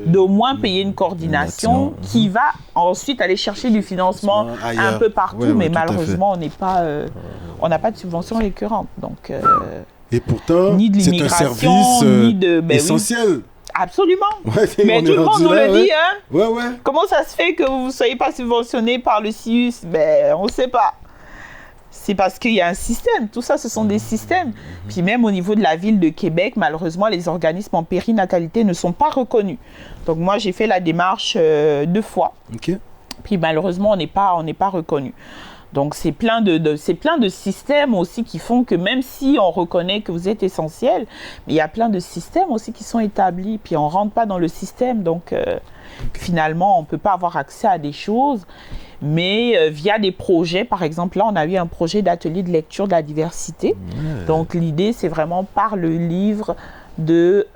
[SPEAKER 3] d'au moins payer une coordination qui va ensuite aller chercher du financement un peu partout. Mais malheureusement, on n'a pas de subvention récurrente. Donc,
[SPEAKER 1] et pourtant,
[SPEAKER 3] ni de
[SPEAKER 1] c'est un service essentiel.
[SPEAKER 3] Oui. Absolument. Mais tout le monde nous le dit, hein? Comment ça se fait que vous ne soyez pas subventionné par le CIUS? On ne sait pas. C'est parce qu'il y a un système. Tout ça, ce sont des systèmes. Puis même au niveau de la ville de Québec, malheureusement, les organismes en périnatalité ne sont pas reconnus. Donc moi, j'ai fait la démarche 2 fois. Puis malheureusement, on n'est pas reconnu. Donc c'est plein de systèmes aussi qui font que même si on reconnaît que vous êtes essentiel, mais il y a plein de systèmes aussi qui sont établis. Puis on ne rentre pas dans le système. Donc finalement, on ne peut pas avoir accès à des choses. Mais via des projets, par exemple, là, on a eu un projet d'atelier de lecture de la diversité. Donc, l'idée, c'est vraiment par le livre de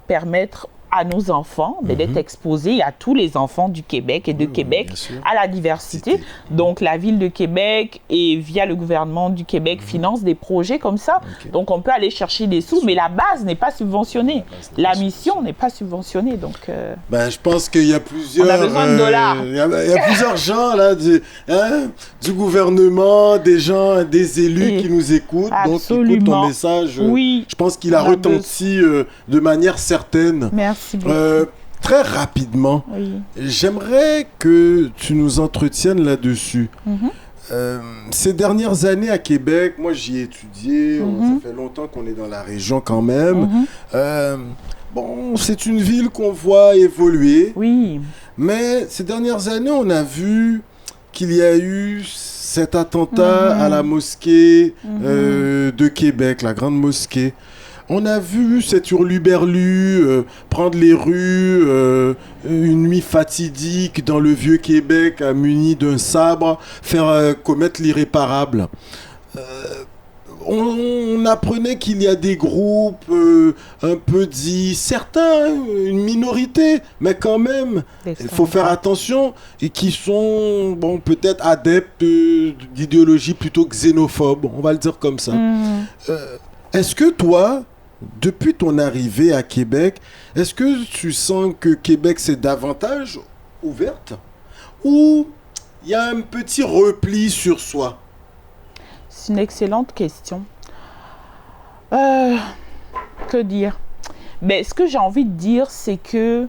[SPEAKER 3] permettre à nos enfants d'être exposés à tous les enfants du Québec et de Québec à la diversité. Donc, la ville de Québec et via le gouvernement du Québec finance des projets comme ça. Donc, on peut aller chercher des sous, mais la base n'est pas subventionnée. La mission n'est pas subventionnée. Donc,
[SPEAKER 1] je pense qu'il y a plusieurs...
[SPEAKER 3] On a besoin de dollars.
[SPEAKER 1] Il y a plusieurs gens là, du gouvernement, des gens, des élus qui nous écoutent.
[SPEAKER 3] Absolument.
[SPEAKER 1] Donc, écoute ton message. Je pense qu'il a retenti de manière certaine.
[SPEAKER 3] Merci.
[SPEAKER 1] Très rapidement, j'aimerais que tu nous entretiennes là-dessus. Ces dernières années à Québec, moi j'y ai étudié, ça fait longtemps qu'on est dans la région quand même. C'est une ville qu'on voit évoluer. Mais ces dernières années, on a vu qu'il y a eu cet attentat à la mosquée de Québec, la grande mosquée. On a vu cet hurluberlu prendre les rues une nuit fatidique dans le vieux Québec, muni d'un sabre, faire commettre l'irréparable. On apprenait qu'il y a des groupes un peu dits, certains, une minorité, mais quand même, il faut faire attention, et qui sont peut-être adeptes d'idéologie plutôt xénophobe, on va le dire comme ça. Est-ce que toi, depuis ton arrivée à Québec, est-ce que tu sens que Québec s'est davantage ouverte ou il y a un petit repli sur soi?
[SPEAKER 3] C'est une excellente question. Que dire? Ce que j'ai envie de dire, c'est que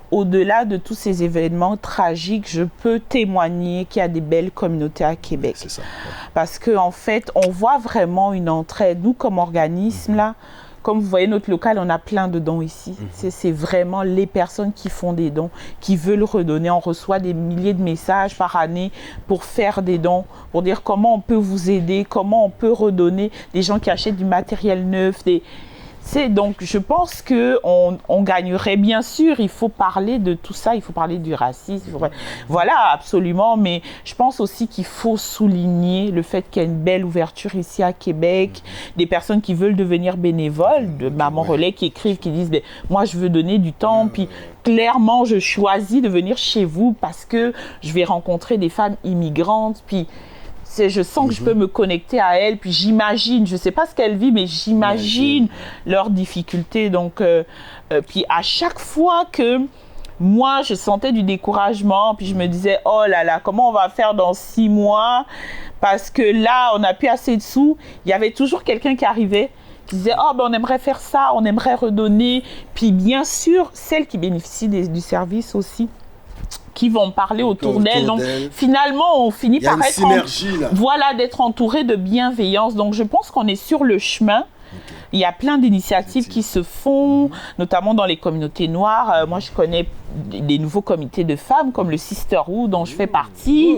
[SPEAKER 3] au-delà de tous ces événements tragiques, je peux témoigner qu'il y a des belles communautés à Québec.
[SPEAKER 1] C'est ça.
[SPEAKER 3] Parce qu'en fait, on voit vraiment une entraide. Nous, comme organisme, là, comme vous voyez, notre local, on a plein de dons ici. C'est vraiment les personnes qui font des dons, qui veulent redonner. On reçoit des milliers de messages par année pour faire des dons, pour dire comment on peut vous aider, comment on peut redonner. Des gens qui achètent du matériel neuf, donc, je pense qu'on gagnerait, bien sûr, il faut parler de tout ça, il faut parler du racisme, voilà, absolument, mais je pense aussi qu'il faut souligner le fait qu'il y a une belle ouverture ici à Québec, des personnes qui veulent devenir bénévoles, de Maman Relais qui écrivent, qui disent moi je veux donner du temps, puis clairement je choisis de venir chez vous parce que je vais rencontrer des femmes immigrantes, puis je sens que je peux me connecter à elles, puis j'imagine, je ne sais pas ce qu'elles vivent, mais j'imagine leurs difficultés. Donc, puis à chaque fois que moi, je sentais du découragement, puis je me disais, oh là là, comment on va faire dans 6 mois? Parce que là, on n'a plus assez de sous. Il y avait toujours quelqu'un qui arrivait, qui disait, oh, on aimerait faire ça, on aimerait redonner. Puis bien sûr, celles qui bénéficient du service aussi, qui vont parler autour d'elle. Donc, finalement, on finit par être d'être entouré de bienveillance. Donc, je pense qu'on est sur le chemin. il y a plein d'initiatives qui se font, notamment dans les communautés noires. Moi, je connais des nouveaux comités de femmes, comme le Sisterhood, dont je fais partie.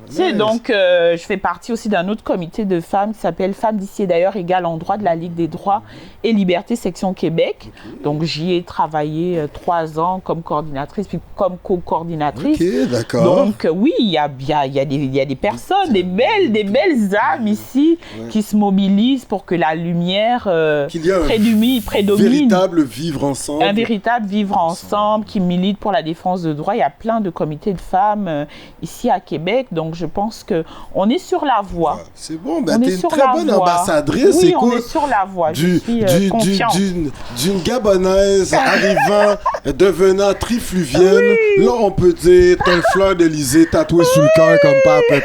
[SPEAKER 3] Tu sais, donc, je fais partie aussi d'un autre comité de femmes qui s'appelle Femmes d'ici et d'ailleurs égales en droit de la Ligue des droits et libertés section Québec. Donc, j'y ai travaillé 3 ans comme coordinatrice, puis comme co-coordinatrice.
[SPEAKER 1] Ok, d'accord.
[SPEAKER 3] Donc, oui, il y a des personnes, des belles âmes ici qui se mobilisent pour que la lumière prédomine.
[SPEAKER 1] Véritable vivre ensemble.
[SPEAKER 3] Un véritable vivre ensemble qui milite pour la défense de droits. Il y a plein de comités de femmes ici à Québec. Donc, je pense qu'on est sur la voie.
[SPEAKER 1] C'est bon, ben, tu es une très bonne ambassadrice.
[SPEAKER 3] Oui, on est sur la voie. Je suis confiante.
[SPEAKER 1] D'une Gabonaise arrivant, devenant trifluvienne, là, on peut dire, t'as une fleur d'Elysée tatouée sur le cœur comme pas à peu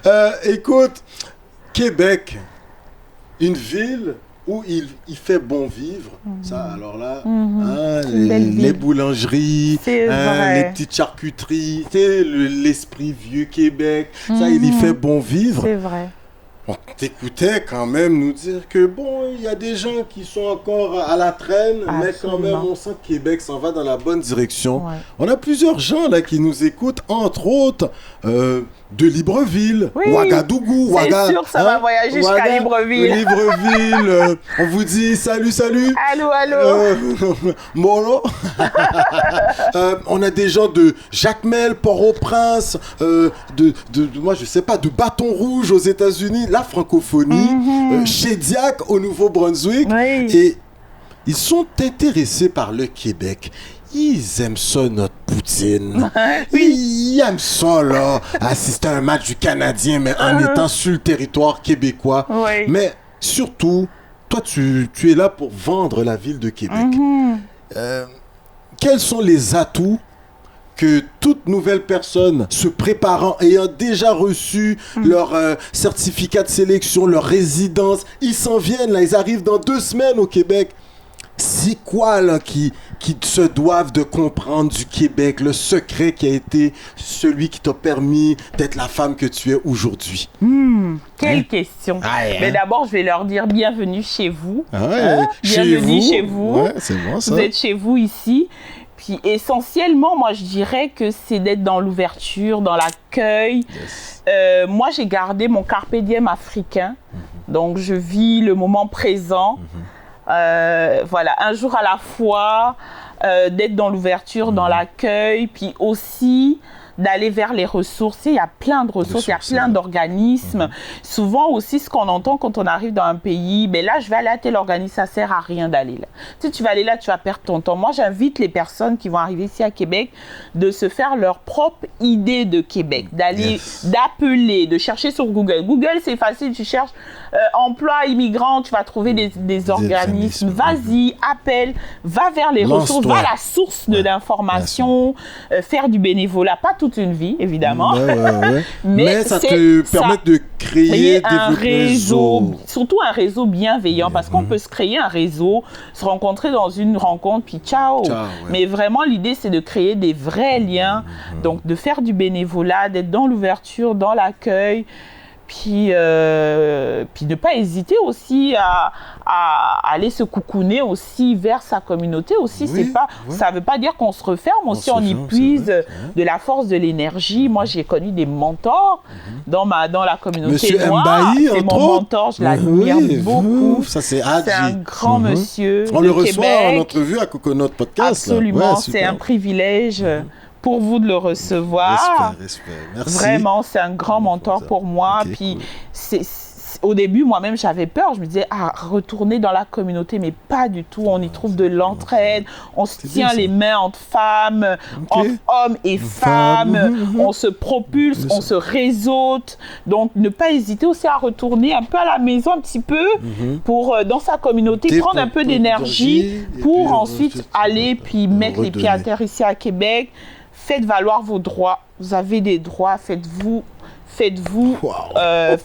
[SPEAKER 1] près. Écoute, Québec, une ville où il fait bon vivre, ça, alors là, les boulangeries, les petites charcuteries, l'esprit vieux Québec, ça, il y fait bon vivre.
[SPEAKER 3] C'est vrai.
[SPEAKER 1] On t'écoutait quand même nous dire que, bon, il y a des gens qui sont encore à la traîne, mais quand même, on sent que Québec s'en va dans la bonne direction. Ouais. On a plusieurs gens là qui nous écoutent, entre autres, de Libreville, Ouagadougou,
[SPEAKER 3] C'est sûr, ça va voyager jusqu'à Libreville.
[SPEAKER 1] Libreville, on vous dit salut.
[SPEAKER 3] Allô.
[SPEAKER 1] Molo. On a des gens de Jacmel, Port-au-Prince, moi je sais pas, de Bâton Rouge aux États-Unis, la francophonie, Shediac au Nouveau-Brunswick. Oui. Et ils sont intéressés par le Québec. Ils aiment ça, notre poutine. Ils aiment ça, là, assister à un match du Canadien, mais en étant sur le territoire québécois. Oui. Mais surtout, toi, tu es là pour vendre la ville de Québec. Quels sont les atouts que toute nouvelle personne se préparant, ayant déjà reçu leur certificat de sélection, leur résidence, ils s'en viennent, là, ils arrivent dans 2 semaines au Québec. C'est quoi là qui se doivent de comprendre du Québec, le secret qui a été celui qui t'a permis d'être la femme que tu es aujourd'hui?
[SPEAKER 3] Quelle question. Mais d'abord, je vais leur dire bienvenue chez vous.
[SPEAKER 1] Bienvenue
[SPEAKER 3] chez vous.
[SPEAKER 1] Ouais, c'est bon, ça.
[SPEAKER 3] Vous êtes chez vous ici. Puis essentiellement, moi, je dirais que c'est d'être dans l'ouverture, dans l'accueil. Yes. Moi, j'ai gardé mon carpe diem africain. Donc, je vis le moment présent. Voilà, un jour à la fois, d'être dans l'ouverture, dans l'accueil, puis aussi d'aller vers les ressources. Il y a plein de ressources, il y a plein d'organismes. Souvent aussi, ce qu'on entend quand on arrive dans un pays, ben là, je vais aller à tel organisme, ça sert à rien d'aller là. Tu sais, tu vas aller là, tu vas perdre ton temps. Moi, j'invite les personnes qui vont arriver ici à Québec de se faire leur propre idée de Québec, d'aller, d'appeler, de chercher sur Google. Google, c'est facile, tu cherches emploi immigrant, tu vas trouver des organismes. Vas-y, appelle, va vers les ressources, va à la source de l'information, faire du bénévolat, pas toute une vie, évidemment.
[SPEAKER 1] Mais ça te permet de créer
[SPEAKER 3] un réseau, surtout un réseau bienveillant, parce qu'on peut se créer un réseau, se rencontrer dans une rencontre, puis ciao. Mais vraiment, l'idée, c'est de créer des vrais liens, donc de faire du bénévolat, d'être dans l'ouverture, dans l'accueil. Puis ne pas hésiter aussi à aller se coucouner aussi vers sa communauté aussi. Ça veut pas dire qu'on se referme aussi, on y puise de la force, de l'énergie. Moi, j'ai connu des mentors dans la communauté
[SPEAKER 1] Monsieur
[SPEAKER 3] noire.
[SPEAKER 1] Mbaye,
[SPEAKER 3] c'est mon mentor, je l'admire beaucoup.
[SPEAKER 1] Ça, c'est Adji.
[SPEAKER 3] C'est un grand monsieur
[SPEAKER 1] on le reçoit
[SPEAKER 3] Québec.
[SPEAKER 1] en entrevue à Coconut Podcast.
[SPEAKER 3] Absolument, c'est un privilège pour vous de le recevoir.
[SPEAKER 1] Respect. Merci.
[SPEAKER 3] Vraiment, c'est un grand mentor pour moi. Puis, au début, moi-même, j'avais peur. Je me disais, retourner dans la communauté, mais pas du tout. On y trouve de l'entraide. On se tient les mains entre femmes, entre hommes et femmes. On se propulse, on se réseaute. Donc, ne pas hésiter aussi à retourner un peu à la maison, un petit peu, pour, dans sa communauté, prendre un peu d'énergie pour ensuite aller puis mettre les pieds à terre ici à Québec. Faites valoir vos droits. Vous avez des droits. Faites-vous.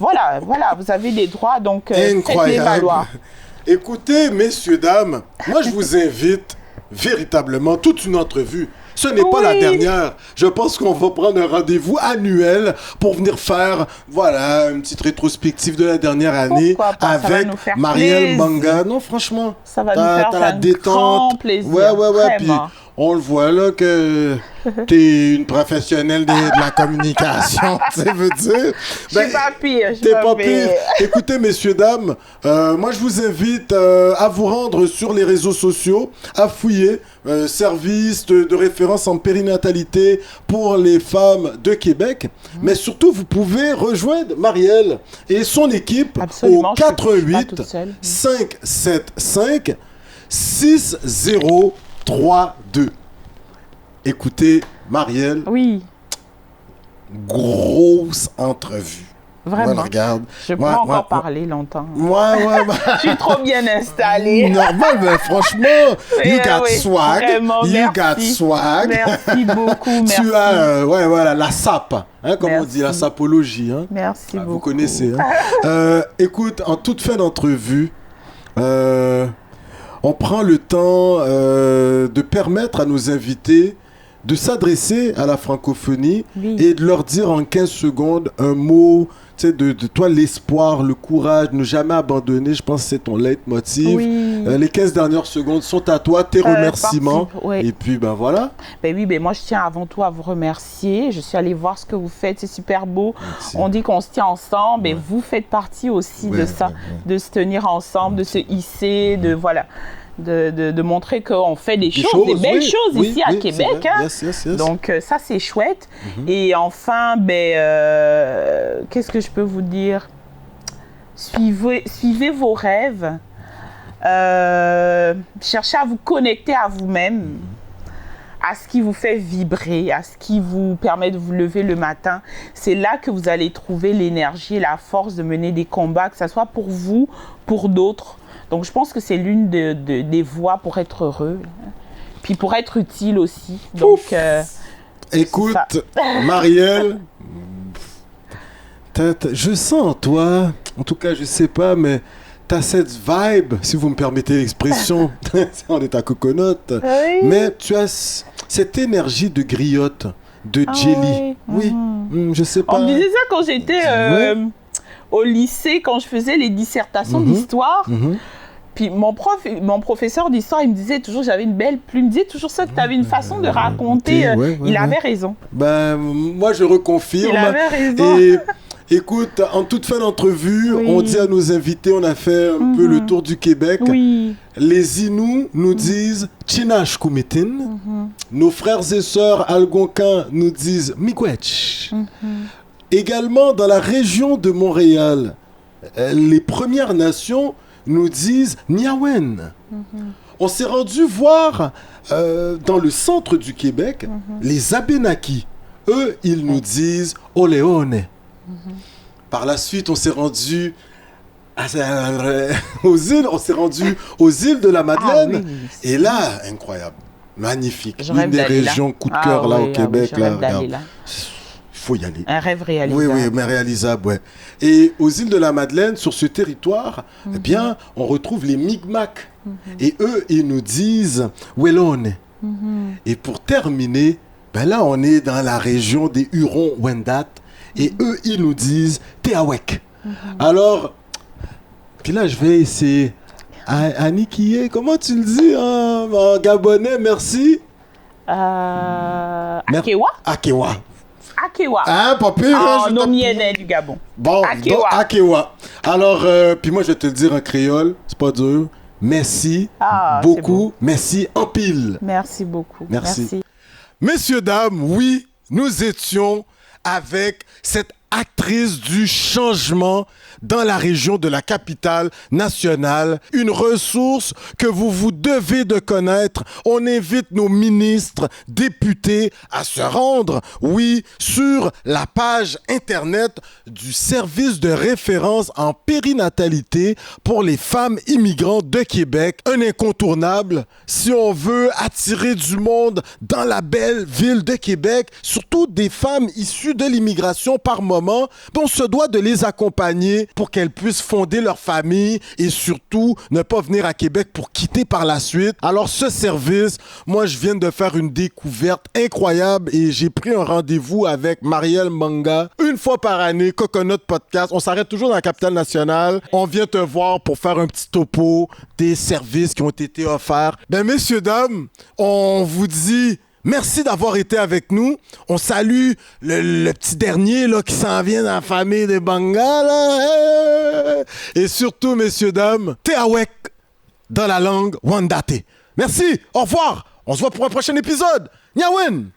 [SPEAKER 3] Voilà, vous avez des droits, donc faites-les valoir.
[SPEAKER 1] Écoutez, messieurs, dames, moi je vous invite véritablement toute une entrevue Ce n'est pas la dernière. Je pense qu'on va prendre un rendez-vous annuel pour venir faire, voilà, une petite rétrospective de la dernière année avec Marielle Manga. Non, franchement,
[SPEAKER 3] ça va nous faire
[SPEAKER 1] la détente.
[SPEAKER 3] Grand plaisir.
[SPEAKER 1] Ouais. Puis on le voit là que t'es une professionnelle de la communication, tu sais, veux dire.
[SPEAKER 3] Je suis pas pire.
[SPEAKER 1] T'es pas pire. Écoutez, messieurs, dames, moi je vous invite à vous rendre sur les réseaux sociaux, à fouiller service de référence en périnatalité pour les femmes de Québec. Mais surtout, vous pouvez rejoindre Marielle et son équipe au 88 575 6032. Écoutez, Marielle.
[SPEAKER 3] Oui.
[SPEAKER 1] Grosse entrevue.
[SPEAKER 3] Vraiment.
[SPEAKER 1] Moi, regarde.
[SPEAKER 3] Je peux encore parler longtemps.
[SPEAKER 1] Ouais.
[SPEAKER 3] Je suis trop bien installée.
[SPEAKER 1] Normal, mais franchement, you got swag.
[SPEAKER 3] Vraiment,
[SPEAKER 1] you got swag.
[SPEAKER 3] Merci beaucoup, merci.
[SPEAKER 1] Tu as, la sape, hein, comme on dit, la sapologie. Hein.
[SPEAKER 3] Merci beaucoup.
[SPEAKER 1] Vous connaissez. Hein. Écoute, en toute fin d'entrevue, on prend le temps de permettre à nos invités de s'adresser à la francophonie et de leur dire en 15 secondes un mot, tu sais, de toi, l'espoir, le courage, ne jamais abandonner. Je pense que c'est ton leitmotiv.
[SPEAKER 3] Oui.
[SPEAKER 1] Les 15 dernières secondes sont à toi, tes remerciements. Et puis, ben voilà.
[SPEAKER 3] Ben moi, je tiens avant tout à vous remercier. Je suis allée voir ce que vous faites, c'est super beau. Merci. On dit qu'on se tient ensemble et vous faites partie aussi de ça, de se tenir ensemble, de se hisser, de montrer qu'on fait des belles choses ici à Québec. Hein?
[SPEAKER 1] Yes.
[SPEAKER 3] Donc, ça, c'est chouette. Et enfin, qu'est-ce que je peux vous dire? Suivez vos rêves. Cherchez à vous connecter à vous-même, à ce qui vous fait vibrer, à ce qui vous permet de vous lever le matin. C'est là que vous allez trouver l'énergie et la force de mener des combats, que ce soit pour vous, pour d'autres. Donc, je pense que c'est l'une des voies pour être heureux, puis pour être utile aussi. Donc,
[SPEAKER 1] écoute, Marielle, je sens en toi, en tout cas, je sais pas, mais t'as cette vibe, si vous me permettez l'expression, on est à Coconut, mais tu as cette énergie de griotte, de jelly. Je sais pas.
[SPEAKER 3] On me disait ça quand j'étais au lycée, quand je faisais les dissertations d'histoire. Puis mon professeur d'histoire, il me disait toujours, j'avais une belle plume, il me disait toujours ça, que tu avais une façon de raconter. Il avait raison.
[SPEAKER 1] Ben, moi, je reconfirme.
[SPEAKER 3] Il avait raison.
[SPEAKER 1] Et écoute, en toute fin d'entrevue, on dit à nos invités, on a fait un peu le tour du Québec. Les Inuits nous disent Chinash Kumitin. Nos frères et sœurs algonquins nous disent Miigwech. Également, dans la région de Montréal, les Premières Nations nous disent Niawen. On s'est rendu voir dans le centre du Québec les Abénakis. Eux, ils nous disent Oleone. Par la suite, on s'est rendu aux îles de la Madeleine. Et là, incroyable, magnifique. Une des régions coup de cœur là au Québec. Faut y aller.
[SPEAKER 3] Un rêve réalisable.
[SPEAKER 1] Oui, mais réalisable, ouais. Et aux îles de la Madeleine, sur ce territoire, eh bien, on retrouve les Mi'kmaq. Et eux, ils nous disent Welone. Et pour terminer, ben là, on est dans la région des Hurons-Wendat. Et eux, ils nous disent Teawek. Alors, puis là, je vais essayer. Anikiye, comment tu le dis en gabonais? Merci.
[SPEAKER 3] Akewa.
[SPEAKER 1] Akewa.
[SPEAKER 3] Akewa.
[SPEAKER 1] Ah, pas pire.
[SPEAKER 3] Du Gabon.
[SPEAKER 1] Bon, Akewa. Alors, puis moi, je vais te le dire en créole, c'est pas dur. Merci beaucoup. Merci en pile.
[SPEAKER 3] Merci beaucoup.
[SPEAKER 1] Merci. Messieurs, dames, oui, nous étions avec cette actrice du changement dans la région de la capitale nationale, une ressource que vous devez de connaître. On invite nos ministres, députés à se rendre, sur la page Internet du service de référence en périnatalité pour les femmes immigrantes de Québec. Un incontournable si on veut attirer du monde dans la belle ville de Québec, surtout des femmes issues de l'immigration par moment. On se doit de les accompagner aider pour qu'elles puissent fonder leur famille et surtout ne pas venir à Québec pour quitter par la suite. Alors ce service, moi je viens de faire une découverte incroyable et j'ai pris un rendez-vous avec Marielle Manga. Une fois par année, Coconut Podcast, on s'arrête toujours dans la capitale nationale. On vient te voir pour faire un petit topo des services qui ont été offerts. Ben messieurs, dames, on vous dit... Merci d'avoir été avec nous. On salue le petit dernier là, qui s'en vient dans la famille des Banga. Là. Et surtout, messieurs, dames, Teawek dans la langue Wandate. Merci, au revoir. On se voit pour un prochain épisode. Nyawen!